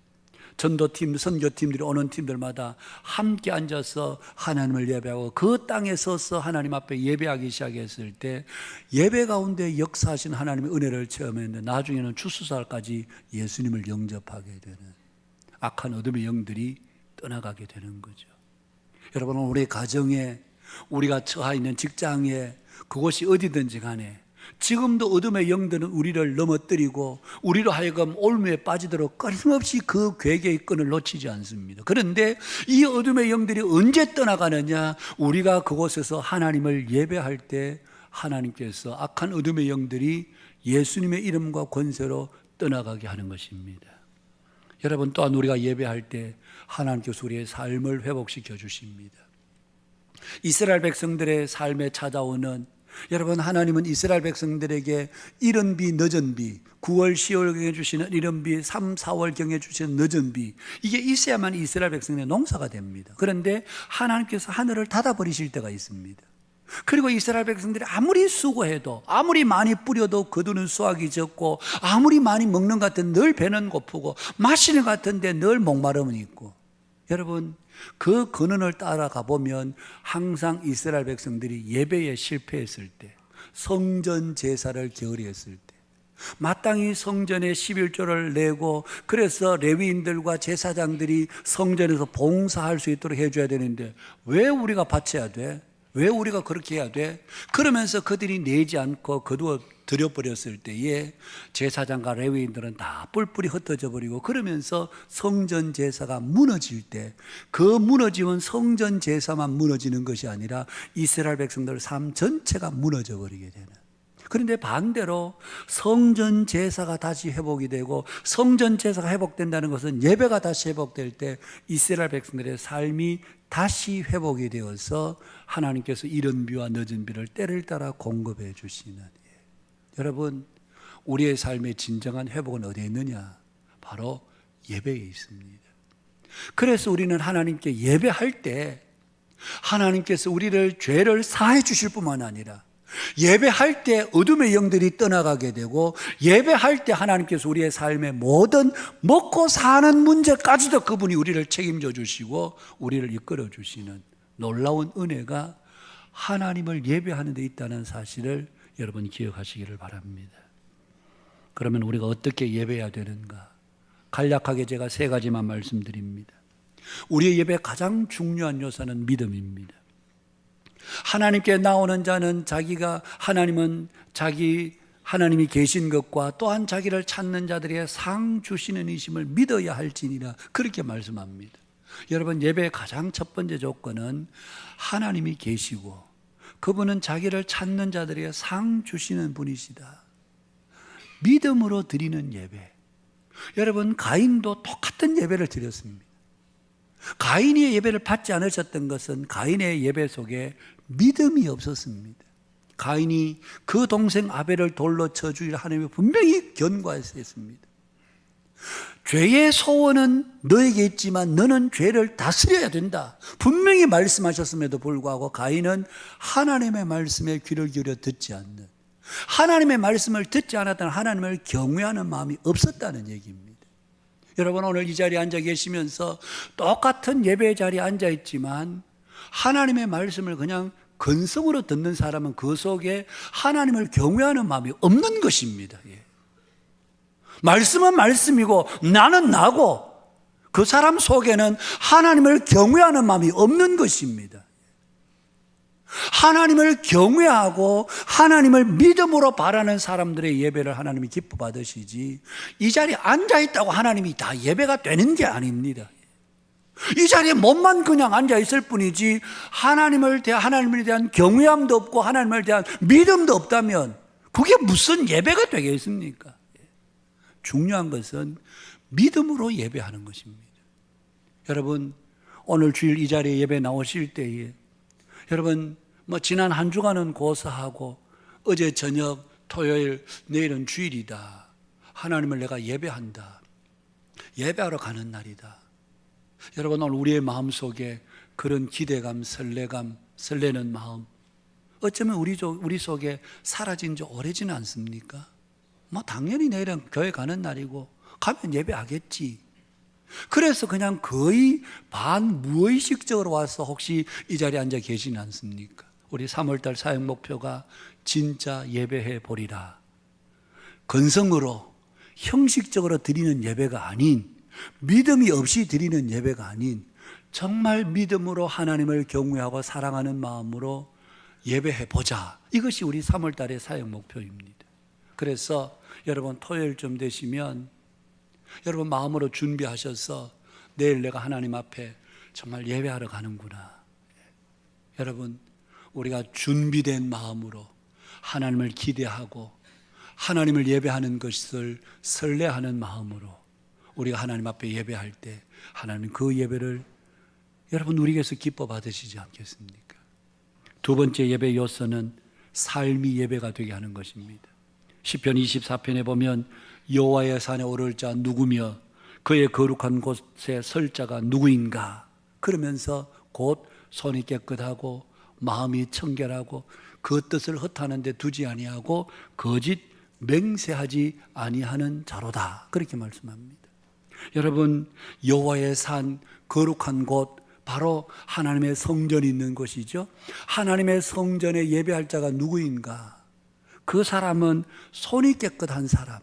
전도팀, 선교팀들이 오는 팀들마다 함께 앉아서 하나님을 예배하고 그 땅에 서서 하나님 앞에 예배하기 시작했을 때 예배 가운데 역사하신 하나님의 은혜를 체험했는데 나중에는 주수살까지 예수님을 영접하게 되는, 악한 어둠의 영들이 떠나가게 되는 거죠. 여러분, 우리 가정에, 우리가 처해 있는 직장에, 그곳이 어디든지 간에 지금도 어둠의 영들은 우리를 넘어뜨리고 우리로 하여금 올무에 빠지도록 끊임없이 그 괴계의 끈을 놓치지 않습니다. 그런데 이 어둠의 영들이 언제 떠나가느냐? 우리가 그곳에서 하나님을 예배할 때 하나님께서 악한 어둠의 영들이 예수님의 이름과 권세로 떠나가게 하는 것입니다. 여러분, 또한 우리가 예배할 때 하나님께서 우리의 삶을 회복시켜 주십니다. 이스라엘 백성들의 삶에 찾아오는, 여러분, 하나님은 이스라엘 백성들에게 이른 비 늦은 비, 9월 10월경에 주시는 이른 비, 3, 4월경에 주시는 늦은 비, 이게 있어야만 이스라엘 백성의 농사가 됩니다. 그런데 하나님께서 하늘을 닫아버리실 때가 있습니다. 그리고 이스라엘 백성들이 아무리 수고해도, 아무리 많이 뿌려도 거두는 수확이 적고, 아무리 많이 먹는 것 같은 늘 배는 고프고, 마시는 것 같은데 늘 목마름은 있고, 여러분, 그 근원을 따라가 보면 항상 이스라엘 백성들이 예배에 실패했을 때, 성전 제사를 게으리 했을 때, 마땅히 성전에 11조를 내고 그래서 레위인들과 제사장들이 성전에서 봉사할 수 있도록 해줘야 되는데 왜 우리가 바쳐야 돼? 왜 우리가 그렇게 해야 돼? 그러면서 그들이 내지 않고 거두어 드려버렸을 때에 제사장과 레위인들은 다 뿔뿔이 흩어져 버리고, 그러면서 성전 제사가 무너질 때 그 무너지면 성전 제사만 무너지는 것이 아니라 이스라엘 백성들 삶 전체가 무너져 버리게 되는. 그런데 반대로 성전 제사가 다시 회복이 되고, 성전 제사가 회복된다는 것은 예배가 다시 회복될 때 이스라엘 백성들의 삶이 다시 회복이 되어서 하나님께서 이른 비와 늦은 비를 때를 따라 공급해 주시는. 여러분, 우리의 삶의 진정한 회복은 어디에 있느냐? 바로 예배에 있습니다. 그래서 우리는 하나님께 예배할 때 하나님께서 우리를 죄를 사해 주실 뿐만 아니라 예배할 때 어둠의 영들이 떠나가게 되고, 예배할 때 하나님께서 우리의 삶의 모든 먹고 사는 문제까지도 그분이 우리를 책임져 주시고 우리를 이끌어 주시는 놀라운 은혜가 하나님을 예배하는 데 있다는 사실을 여러분 기억하시기를 바랍니다. 그러면 우리가 어떻게 예배해야 되는가? 간략하게 제가 3가지만 말씀드립니다. 우리의 예배의 가장 중요한 요소는 믿음입니다. 하나님께 나오는 자는 하나님이 계신 것과 또한 자기를 찾는 자들에게 상 주시는 이심을 믿어야 할지니라, 그렇게 말씀합니다. 여러분, 예배의 가장 첫 번째 조건은 하나님이 계시고 그분은 자기를 찾는 자들에게 상 주시는 분이시다. 믿음으로 드리는 예배. 여러분, 가인도 똑같은 예배를 드렸습니다. 가인의 예배를 받지 않으셨던 것은 가인의 예배 속에 믿음이 없었습니다. 가인이 그 동생 아벨을 돌로 쳐 주기를 하나님이 분명히 경고하셨습니다. 죄의 소원은 너에게 있지만 너는 죄를 다스려야 된다. 분명히 말씀하셨음에도 불구하고 가인은 하나님의 말씀에 귀를 기울여 듣지 않는, 하나님의 말씀을 듣지 않았다는 하나님을 경외하는 마음이 없었다는 얘기입니다. 여러분, 오늘 이 자리에 앉아 계시면서 똑같은 예배 자리에 앉아 있지만 하나님의 말씀을 그냥 근성으로 듣는 사람은 그 속에 하나님을 경외하는 마음이 없는 것입니다. 말씀은 말씀이고 나는 나고 그 사람 속에는 하나님을 경외하는 마음이 없는 것입니다. 하나님을 경외하고 하나님을 믿음으로 바라는 사람들의 예배를 하나님이 기뻐 받으시지, 이 자리에 앉아있다고 하나님이 다 예배가 되는 게 아닙니다. 이 자리에 몸만 그냥 앉아있을 뿐이지 하나님에 대한 경외함도 없고 하나님에 대한 믿음도 없다면 그게 무슨 예배가 되겠습니까? 중요한 것은 믿음으로 예배하는 것입니다. 여러분, 오늘 주일 이 자리에 예배 나오실 때에 여러분, 지난 한 주간은 고사하고 어제 저녁 토요일, 내일은 주일이다, 하나님을 내가 예배한다, 예배하러 가는 날이다. 여러분, 오늘 우리의 마음속에 그런 기대감, 설레는 마음, 어쩌면 우리 속에 사라진 지 오래지는 않습니까? 당연히 내일은 교회 가는 날이고 가면 예배하겠지. 그래서 그냥 거의 반무의식적으로 와서 혹시 이 자리에 앉아 계시지 않습니까? 우리 3월달 사역 목표가 진짜 예배해 보리라. 건성으로 형식적으로 드리는 예배가 아닌, 믿음이 없이 드리는 예배가 아닌, 정말 믿음으로 하나님을 경외하고 사랑하는 마음으로 예배해 보자. 이것이 우리 3월달의 사역 목표입니다. 그래서 여러분, 토요일쯤 되시면 여러분 마음으로 준비하셔서 내일 내가 하나님 앞에 정말 예배하러 가는구나. 여러분, 우리가 준비된 마음으로 하나님을 기대하고 하나님을 예배하는 것을 설레하는 마음으로 우리가 하나님 앞에 예배할 때 하나님 그 예배를 여러분 누리게서 기뻐 받으시지 않겠습니까? 두 번째 예배 요소는 삶이 예배가 되게 하는 것입니다. 시편 24편에 보면 여호와의 산에 오를 자 누구며 그의 거룩한 곳에 설 자가 누구인가, 그러면서 곧 손이 깨끗하고 마음이 청결하고 그 뜻을 헛하는 데 두지 아니하고 거짓 맹세하지 아니하는 자로다, 그렇게 말씀합니다. 여러분, 여호와의 산, 거룩한 곳, 바로 하나님의 성전이 있는 곳이죠. 하나님의 성전에 예배할 자가 누구인가? 그 사람은 손이 깨끗한 사람.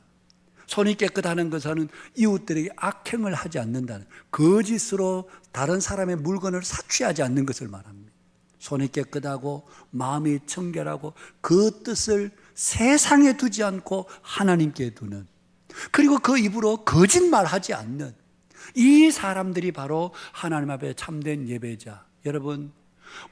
손이 깨끗하는 것은 이웃들에게 악행을 하지 않는다는, 거짓으로 다른 사람의 물건을 사취하지 않는 것을 말합니다. 손이 깨끗하고 마음이 청결하고 그 뜻을 세상에 두지 않고 하나님께 두는, 그리고 그 입으로 거짓말하지 않는 이 사람들이 바로 하나님 앞에 참된 예배자. 여러분,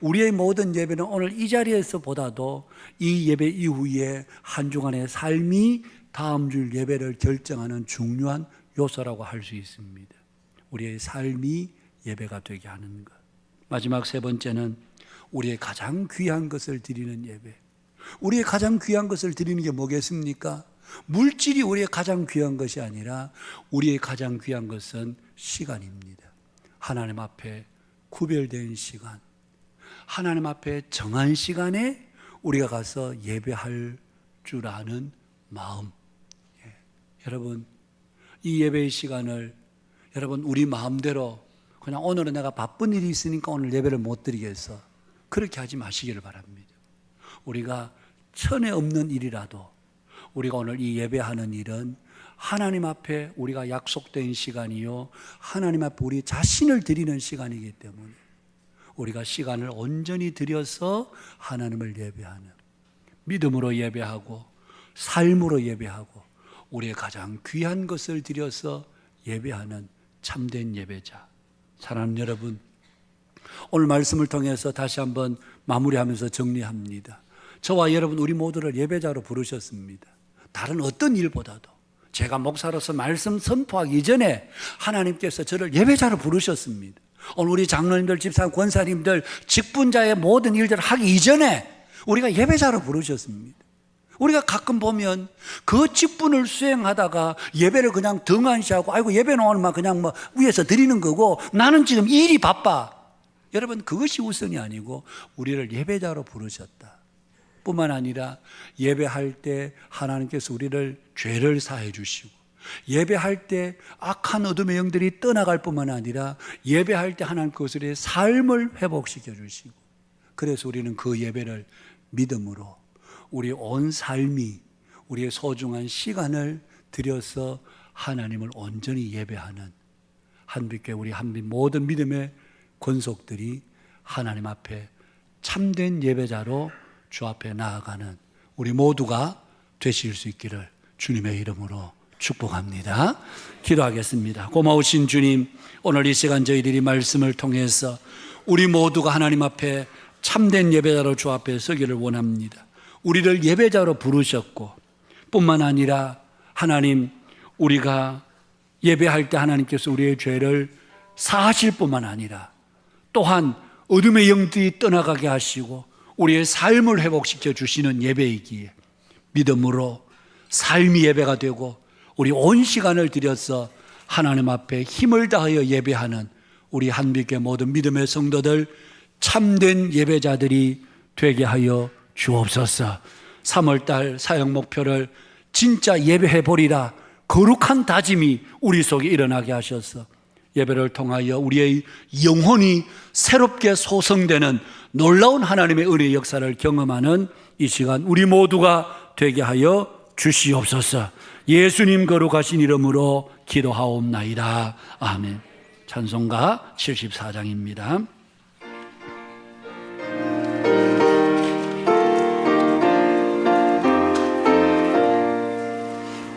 우리의 모든 예배는 오늘 이 자리에서 보다도 이 예배 이후에 한 주간의 삶이 다음 주 예배를 결정하는 중요한 요소라고 할 수 있습니다. 우리의 삶이 예배가 되게 하는 것. 마지막 세 번째는 우리의 가장 귀한 것을 드리는 예배. 우리의 가장 귀한 것을 드리는 게 뭐겠습니까? 물질이 우리의 가장 귀한 것이 아니라 우리의 가장 귀한 것은 시간입니다. 하나님 앞에 구별된 시간, 하나님 앞에 정한 시간에 우리가 가서 예배할 줄 아는 마음. 여러분, 이 예배의 시간을 여러분 우리 마음대로 그냥 오늘은 내가 바쁜 일이 있으니까 오늘 예배를 못 드리겠어, 그렇게 하지 마시기를 바랍니다. 우리가 천에 없는 일이라도 우리가 오늘 이 예배하는 일은 하나님 앞에 우리가 약속된 시간이요, 하나님 앞에 우리 자신을 드리는 시간이기 때문에 우리가 시간을 온전히 들여서 하나님을 예배하는, 믿음으로 예배하고 삶으로 예배하고 우리의 가장 귀한 것을 들여서 예배하는 참된 예배자. 사랑하는 여러분, 오늘 말씀을 통해서 다시 한번 마무리하면서 정리합니다. 저와 여러분 우리 모두를 예배자로 부르셨습니다. 다른 어떤 일보다도 제가 목사로서 말씀 선포하기 이전에 하나님께서 저를 예배자로 부르셨습니다. 오늘 우리 장로님들, 집사, 권사님들, 직분자의 모든 일들을 하기 이전에 우리가 예배자로 부르셨습니다. 우리가 가끔 보면 그 직분을 수행하다가 예배를 그냥 등한시하고 아이고 예배는 오늘만 그냥 뭐 위에서 드리는 거고 나는 지금 일이 바빠. 여러분 그것이 우선이 아니고 우리를 예배자로 부르셨다. 뿐만 아니라 예배할 때 하나님께서 우리를 죄를 사해 주시고 예배할 때 악한 어둠의 영들이 떠나갈 뿐만 아니라 예배할 때 하나님께서 우리의 삶을 회복시켜 주시고 그래서 우리는 그 예배를 믿음으로 우리의 온 삶이 우리의 소중한 시간을 들여서 하나님을 온전히 예배하는 한빛교회 우리 한빛 모든 믿음의 권속들이 하나님 앞에 참된 예배자로 주 앞에 나아가는 우리 모두가 되실 수 있기를 주님의 이름으로 축복합니다. 기도하겠습니다. 고마우신 주님, 오늘 이 시간 저희들이 말씀을 통해서 우리 모두가 하나님 앞에 참된 예배자로 주 앞에 서기를 원합니다. 우리를 예배자로 부르셨고 뿐만 아니라 하나님 우리가 예배할 때 하나님께서 우리의 죄를 사하실 뿐만 아니라 또한 어둠의 영들이 떠나가게 하시고 우리의 삶을 회복시켜 주시는 예배이기에 믿음으로 삶이 예배가 되고 우리 온 시간을 들여서 하나님 앞에 힘을 다하여 예배하는 우리 한빛교회 모든 믿음의 성도들 참된 예배자들이 되게 하여 주옵소서. 3월달 사역 목표를 진짜 예배해 보리라 거룩한 다짐이 우리 속에 일어나게 하셔서 예배를 통하여 우리의 영혼이 새롭게 소성되는 놀라운 하나님의 은혜의 역사를 경험하는 이 시간 우리 모두가 되게 하여 주시옵소서. 예수님 거룩하신 이름으로 기도하옵나이다. 아멘. 찬송가 74장입니다.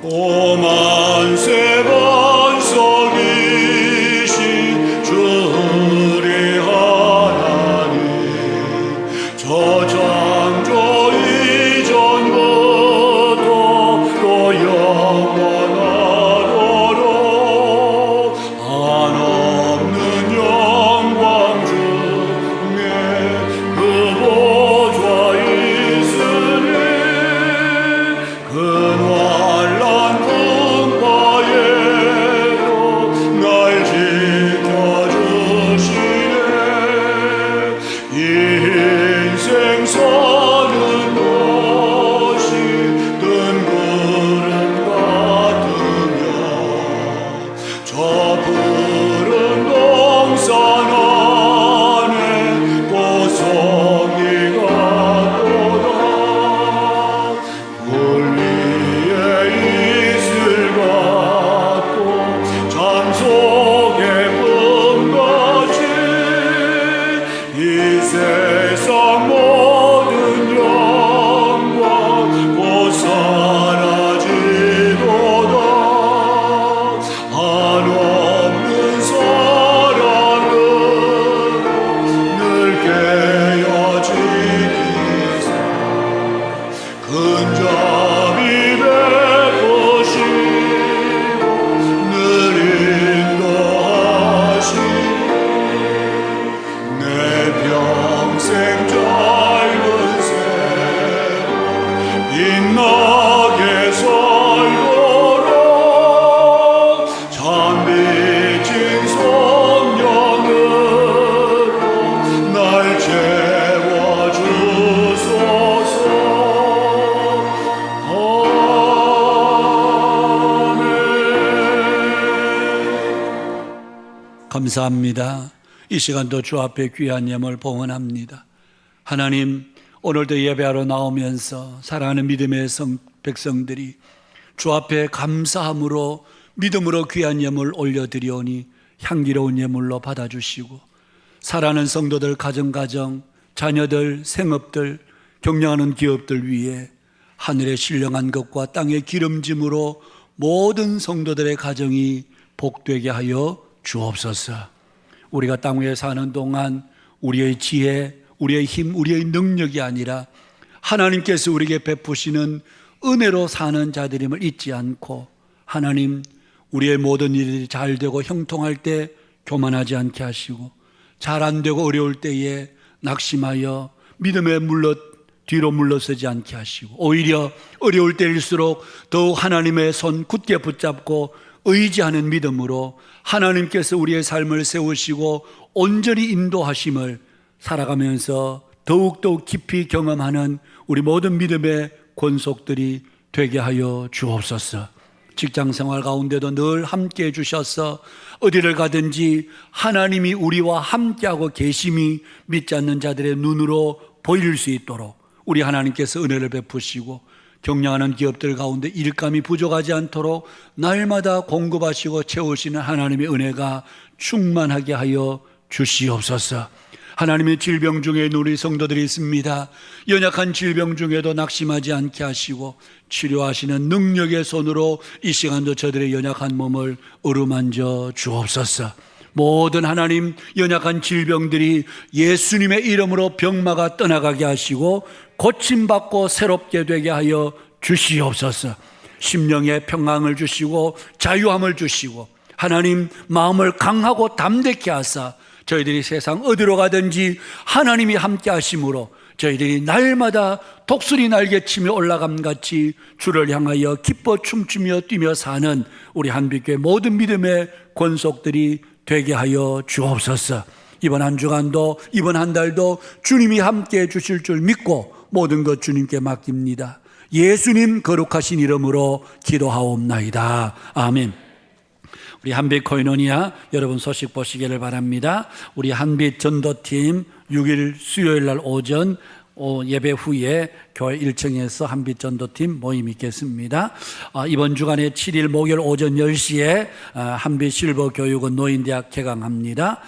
오만세 번성이신 주의 하나님 저 창조 이전부터 또 영원하도록 한없는 영광 중에 그 보좌 있으니 근활 감사합니다. 이 시간도 주 앞에 귀한 예물 봉헌합니다. 하나님, 오늘도 예배하러 나오면서 사랑하는 믿음의 백성들이 주 앞에 감사함으로 믿음으로 귀한 예물 올려드리오니 향기로운 예물로 받아주시고 사랑하는 성도들 가정, 자녀들, 생업들, 경영하는 기업들 위해 하늘의 신령한 것과 땅의 기름짐으로 모든 성도들의 가정이 복되게 하여 주옵소서. 우리가 땅 위에 사는 동안 우리의 지혜, 우리의 힘, 우리의 능력이 아니라 하나님께서 우리에게 베푸시는 은혜로 사는 자들임을 잊지 않고 하나님 우리의 모든 일이 잘 되고 형통할 때 교만하지 않게 하시고 잘 안 되고 어려울 때에 낙심하여 믿음에 물러 뒤로 물러서지 않게 하시고 오히려 어려울 때일수록 더욱 하나님의 손 굳게 붙잡고 의지하는 믿음으로 하나님께서 우리의 삶을 세우시고 온전히 인도하심을 살아가면서 더욱더욱 깊이 경험하는 우리 모든 믿음의 권속들이 되게 하여 주옵소서. 직장생활 가운데도 늘 함께해 주셔서 어디를 가든지 하나님이 우리와 함께하고 계심이 믿지 않는 자들의 눈으로 보일 수 있도록 우리 하나님께서 은혜를 베푸시고 경영하는 기업들 가운데 일감이 부족하지 않도록 날마다 공급하시고 채우시는 하나님의 은혜가 충만하게 하여 주시옵소서. 하나님의 질병 중에 우리 성도들이 있습니다. 연약한 질병 중에도 낙심하지 않게 하시고 치료하시는 능력의 손으로 이 시간도 저들의 연약한 몸을 어루만져 주옵소서. 모든 하나님 연약한 질병들이 예수님의 이름으로 병마가 떠나가게 하시고 고침받고 새롭게 되게 하여 주시옵소서. 심령의 평강을 주시고 자유함을 주시고 하나님 마음을 강하고 담대케 하사 저희들이 세상 어디로 가든지 하나님이 함께 하심으로 저희들이 날마다 독수리 날개치며 올라감같이 주를 향하여 기뻐 춤추며 뛰며 사는 우리 한빛교회 모든 믿음의 권속들이 되게 하여 주옵소서. 이번 한 주간도 이번 한 달도 주님이 함께 주실 줄 믿고 모든 것 주님께 맡깁니다. 예수님 거룩하신 이름으로 기도하옵나이다. 아멘. 우리 한빛 코이노니아 여러분 소식 보시기를 바랍니다. 우리 한빛 전도팀 6일 수요일 날 오전 예배 후에 교회 1층에서 한빛 전도팀 모임 있겠습니다. 이번 주간에 7일 목요일 오전 10시에 한빛 실버 교육원 노인대학 개강합니다.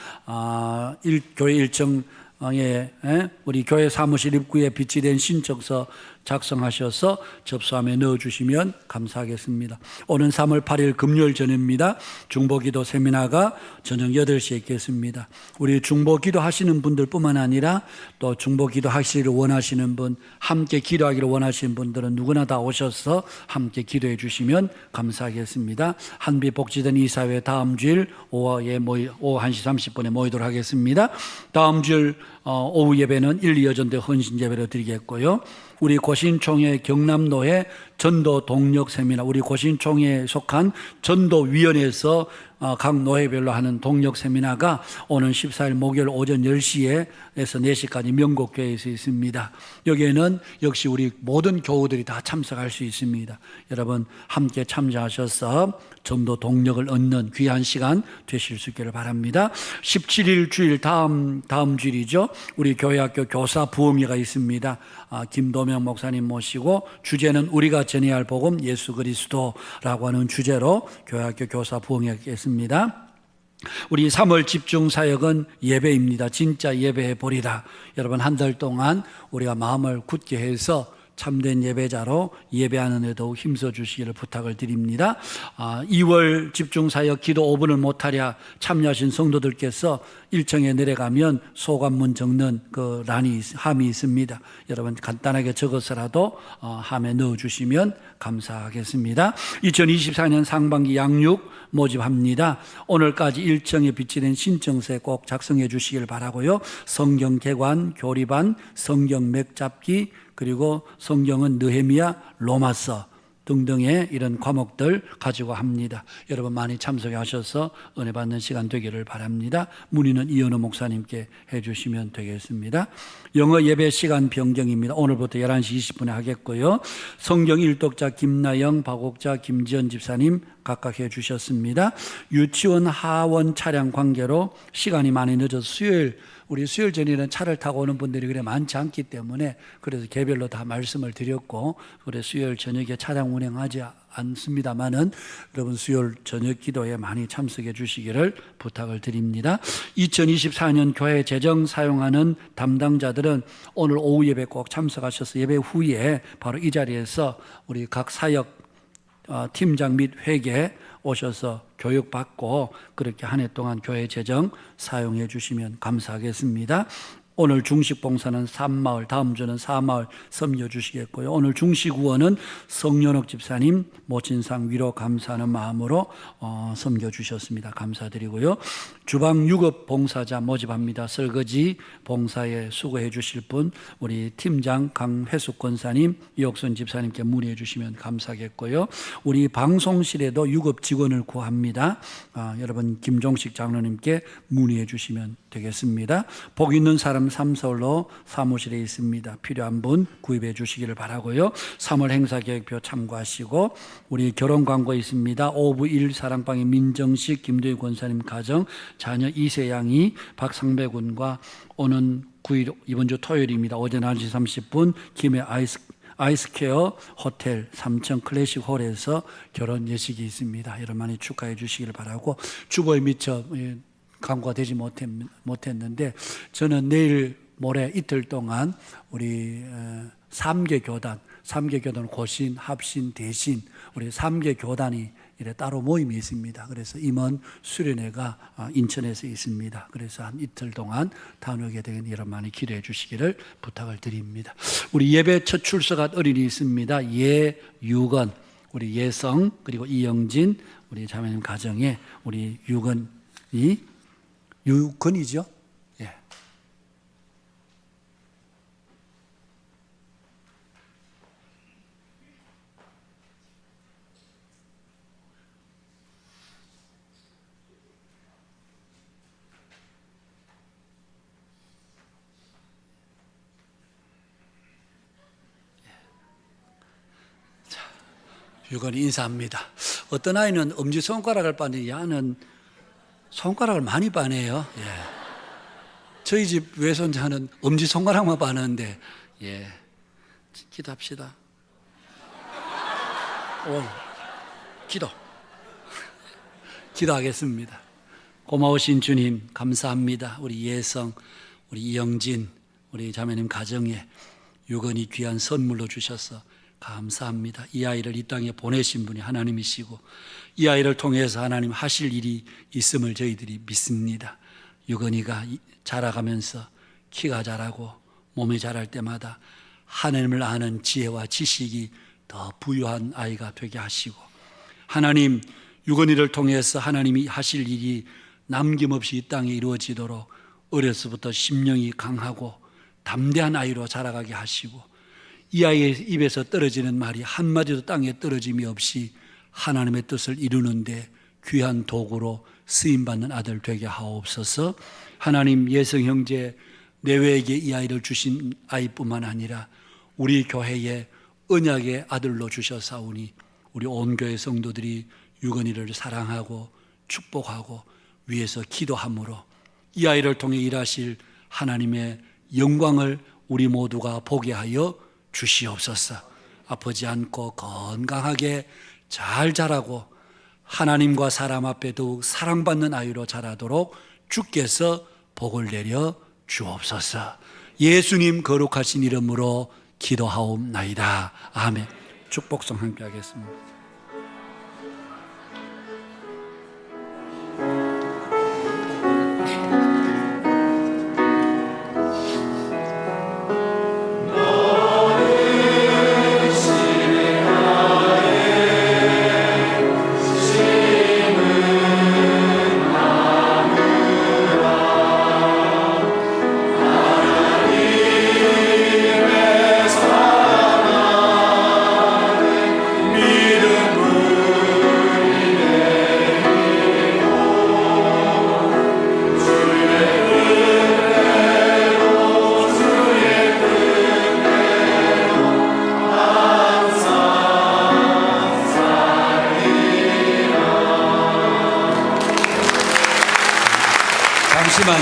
교회 1층에 우리 교회 사무실 입구에 비치된 신청서 작성하셔서 접수함에 넣어주시면 감사하겠습니다. 오는 3월 8일 금요일 저녁입니다. 중보기도 세미나가 저녁 8시에 있겠습니다. 우리 중보기도 하시는 분들 뿐만 아니라 또 중보기도 하시기를 원하시는 분, 함께 기도하기를 원하시는 분들은 누구나 다 오셔서 함께 기도해 주시면 감사하겠습니다. 한빛복지단 이사회 다음 주일 오후 1시 30분에 모이도록 하겠습니다. 다음 주일 오후 예배는 1, 2여전대 헌신 예배로 드리겠고요. 우리 고신총회 경남도의 전도 동력 세미나, 우리 고신총회에 속한 전도위원회에서 각 노회별로 하는 동력 세미나가 오는 14일 목요일 오전 10시에서 4시까지 명곡교회에서 있습니다. 여기에는 역시 우리 모든 교우들이 다 참석할 수 있습니다. 여러분 함께 참여하셔서 전도 동력을 얻는 귀한 시간 되실 수 있기를 바랍니다. 17일 주일 다음 주일이죠. 우리 교회학교 교사 부흥회가 있습니다. 김도명 목사님 모시고 주제는 우리가 전해야 할 복음 예수 그리스도라고 하는 주제로 교회학교 교사 부흥회가 있습니다. 우리 3월 집중 사역은 예배입니다. 진짜 예배해 보리라. 여러분 한 달 동안 우리가 마음을 굳게 해서 참된 예배자로 예배하는 데 더욱 힘써 주시기를 부탁을 드립니다. 2월 집중사역 기도 5분을 못하랴 참여하신 성도들께서 1층에 내려가면 소감문 적는 그 함이 있습니다. 여러분 간단하게 적어서라도 함에 넣어주시면 감사하겠습니다. 2024년 상반기 양육 모집합니다. 오늘까지 1층에 비치된 신청서에 꼭 작성해 주시길 바라고요. 성경 개관, 교리반, 성경 맥잡기, 그리고 성경은 느헤미야, 로마서 등등의 이런 과목들 가지고 합니다. 여러분 많이 참석하셔서 은혜 받는 시간 되기를 바랍니다. 문의는 이현우 목사님께 해주시면 되겠습니다. 영어 예배 시간 변경입니다. 오늘부터 11시 20분에 하겠고요. 성경 일독자 김나영, 박옥자, 김지연 집사님 각각 해주셨습니다. 유치원 하원 차량 관계로 시간이 많이 늦어서 우리 수요일 전에는 차를 타고 오는 분들이 그래 많지 않기 때문에 그래서 개별로 다 말씀을 드렸고 그래 수요일 저녁에 차량 운행하지 않습니다만은 여러분 수요일 저녁 기도에 많이 참석해 주시기를 부탁을 드립니다. 2024년 교회 재정 사용하는 담당자들은 오늘 오후 예배 꼭 참석하셔서 예배 후에 바로 이 자리에서 우리 각 사역 팀장 및 회계 오셔서 교육받고 그렇게 한 해 동안 교회 재정 사용해 주시면 감사하겠습니다. 오늘 중식 봉사는 3마을, 다음 주는 4마을 섬겨주시겠고요. 오늘 중식 후원은 성연옥 집사님 모친상 위로 감사하는 마음으로 섬겨주셨습니다. 감사드리고요. 주방 유급 봉사자 모집합니다. 설거지 봉사에 수고해 주실 분 우리 팀장 강회숙 권사님, 이옥선 집사님께 문의해 주시면 감사하겠고요. 우리 방송실에도 유급 직원을 구합니다. 여러분 김종식 장로님께 문의해 주시면 되겠습니다. 복 있는 사람 삼서울로 사무실에 있습니다. 필요한 분 구입해 주시기를 바라고요. 3월 행사 계획표 참고하시고 우리 결혼 광고 있습니다. 오부 1 사랑방의 민정식 김도희 권사님 가정 자녀 이세양이 박상배 군과 오는 9일 이번 주 토요일입니다. 오전 1시 30분 김해 아이스케어 호텔 3층 클래식 홀에서 결혼 예식이 있습니다. 여러분 많이 축하해 주시기를 바라고 주보에 미처 광고가 되지 못했는데 저는 내일 모레 이틀 동안 우리 3개 교단 고신, 합신, 대신 우리 3개 교단이 이래 따로 모임이 있습니다. 그래서 임원 수련회가 인천에서 있습니다. 그래서 한 이틀 동안 다녀오게 되니 여러분 많이 기도해 주시기를 부탁을 드립니다. 우리 예배 첫 출석한 어린이 있습니다. 예유건, 우리 예성 그리고 이영진 우리 자매님 가정에 우리 유건이죠? 예. 유건이 인사합니다. 어떤 아이는 엄지손가락을 빠는데 야는 손가락을 많이 빠네요. 예. 저희 집 외손자는 엄지손가락만 빠는데 예. 기도합시다. 기도하겠습니다. 고마우신 주님 감사합니다. 우리 예성, 우리 이영진, 우리 자매님 가정에 유건이 귀한 선물로 주셔서 감사합니다. 이 아이를 이 땅에 보내신 분이 하나님이시고 이 아이를 통해서 하나님 하실 일이 있음을 저희들이 믿습니다. 유건이가 자라가면서 키가 자라고 몸이 자랄 때마다 하나님을 아는 지혜와 지식이 더 부유한 아이가 되게 하시고 하나님 유건이를 통해서 하나님이 하실 일이 남김없이 이 땅에 이루어지도록 어려서부터 심령이 강하고 담대한 아이로 자라가게 하시고 이 아이의 입에서 떨어지는 말이 한마디도 땅에 떨어짐이 없이 하나님의 뜻을 이루는데 귀한 도구로 쓰임받는 아들 되게 하옵소서. 하나님 예성 형제 내외에게 이 아이를 주신 아이뿐만 아니라 우리 교회에 언약의 아들로 주셔사오니 우리 온 교회 성도들이 유건이를 사랑하고 축복하고 위에서 기도함으로 이 아이를 통해 일하실 하나님의 영광을 우리 모두가 보게 하여 주시옵소서. 아프지 않고 건강하게 잘 자라고 하나님과 사람 앞에 더욱 사랑받는 아이로 자라도록 주께서 복을 내려 주옵소서. 예수님 거룩하신 이름으로 기도하옵나이다. 아멘. 축복성 함께 하겠습니다. 잠시만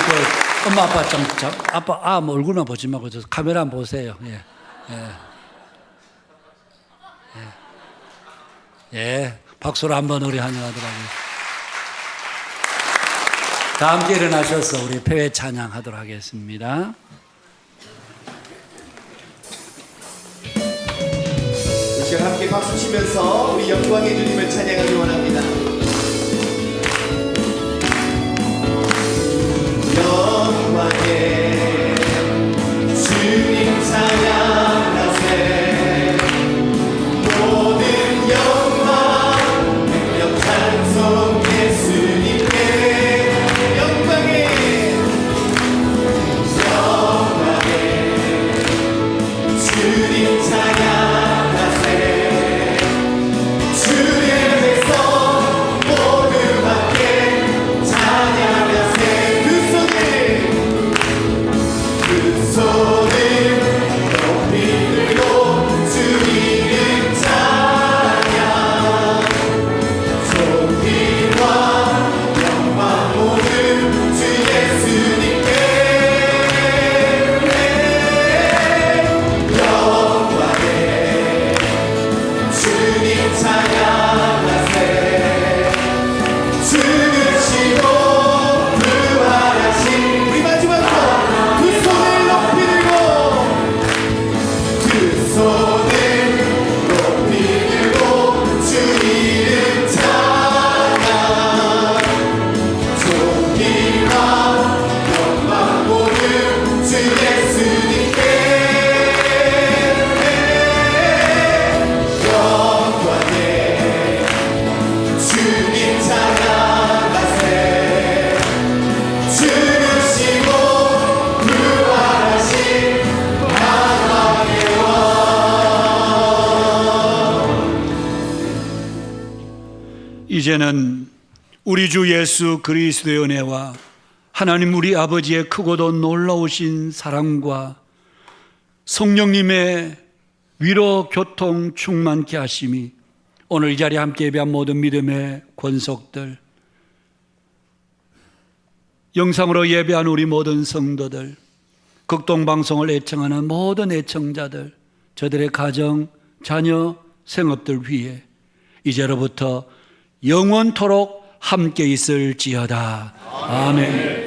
엄마 아빠 좀 아빠 얼굴만 보지 말고 저 카메라 한번 보세요. 예. 박수로 한번 우리 환영하도록 하겠습니다. 다 함께 일어나셔서 우리 폐회 찬양하도록 하겠습니다. 이 시간 함께 박수 치면서 우리 영광의 주님을 찬양하기 원합니다. 영광의 우리 마지막으로 두 손을 높이 들고 두 손을 높이 들고 주 이름 찬양 존귀와 영광 모두 주 예수님께 영광에 주님 찬양하세 죽으시고 부활하신 만왕의 이제는 우리 주 예수 그리스도의 은혜와 하나님 우리 아버지의 크고도 놀라우신 사랑과 성령님의 위로 교통 충만케 하심이 오늘 이 자리에 함께 예배한 모든 믿음의 권속들, 영상으로 예배한 우리 모든 성도들, 극동방송을 애청하는 모든 애청자들, 저들의 가정, 자녀, 생업들 위해 이제로부터 영원토록 함께 있을지어다. 아멘.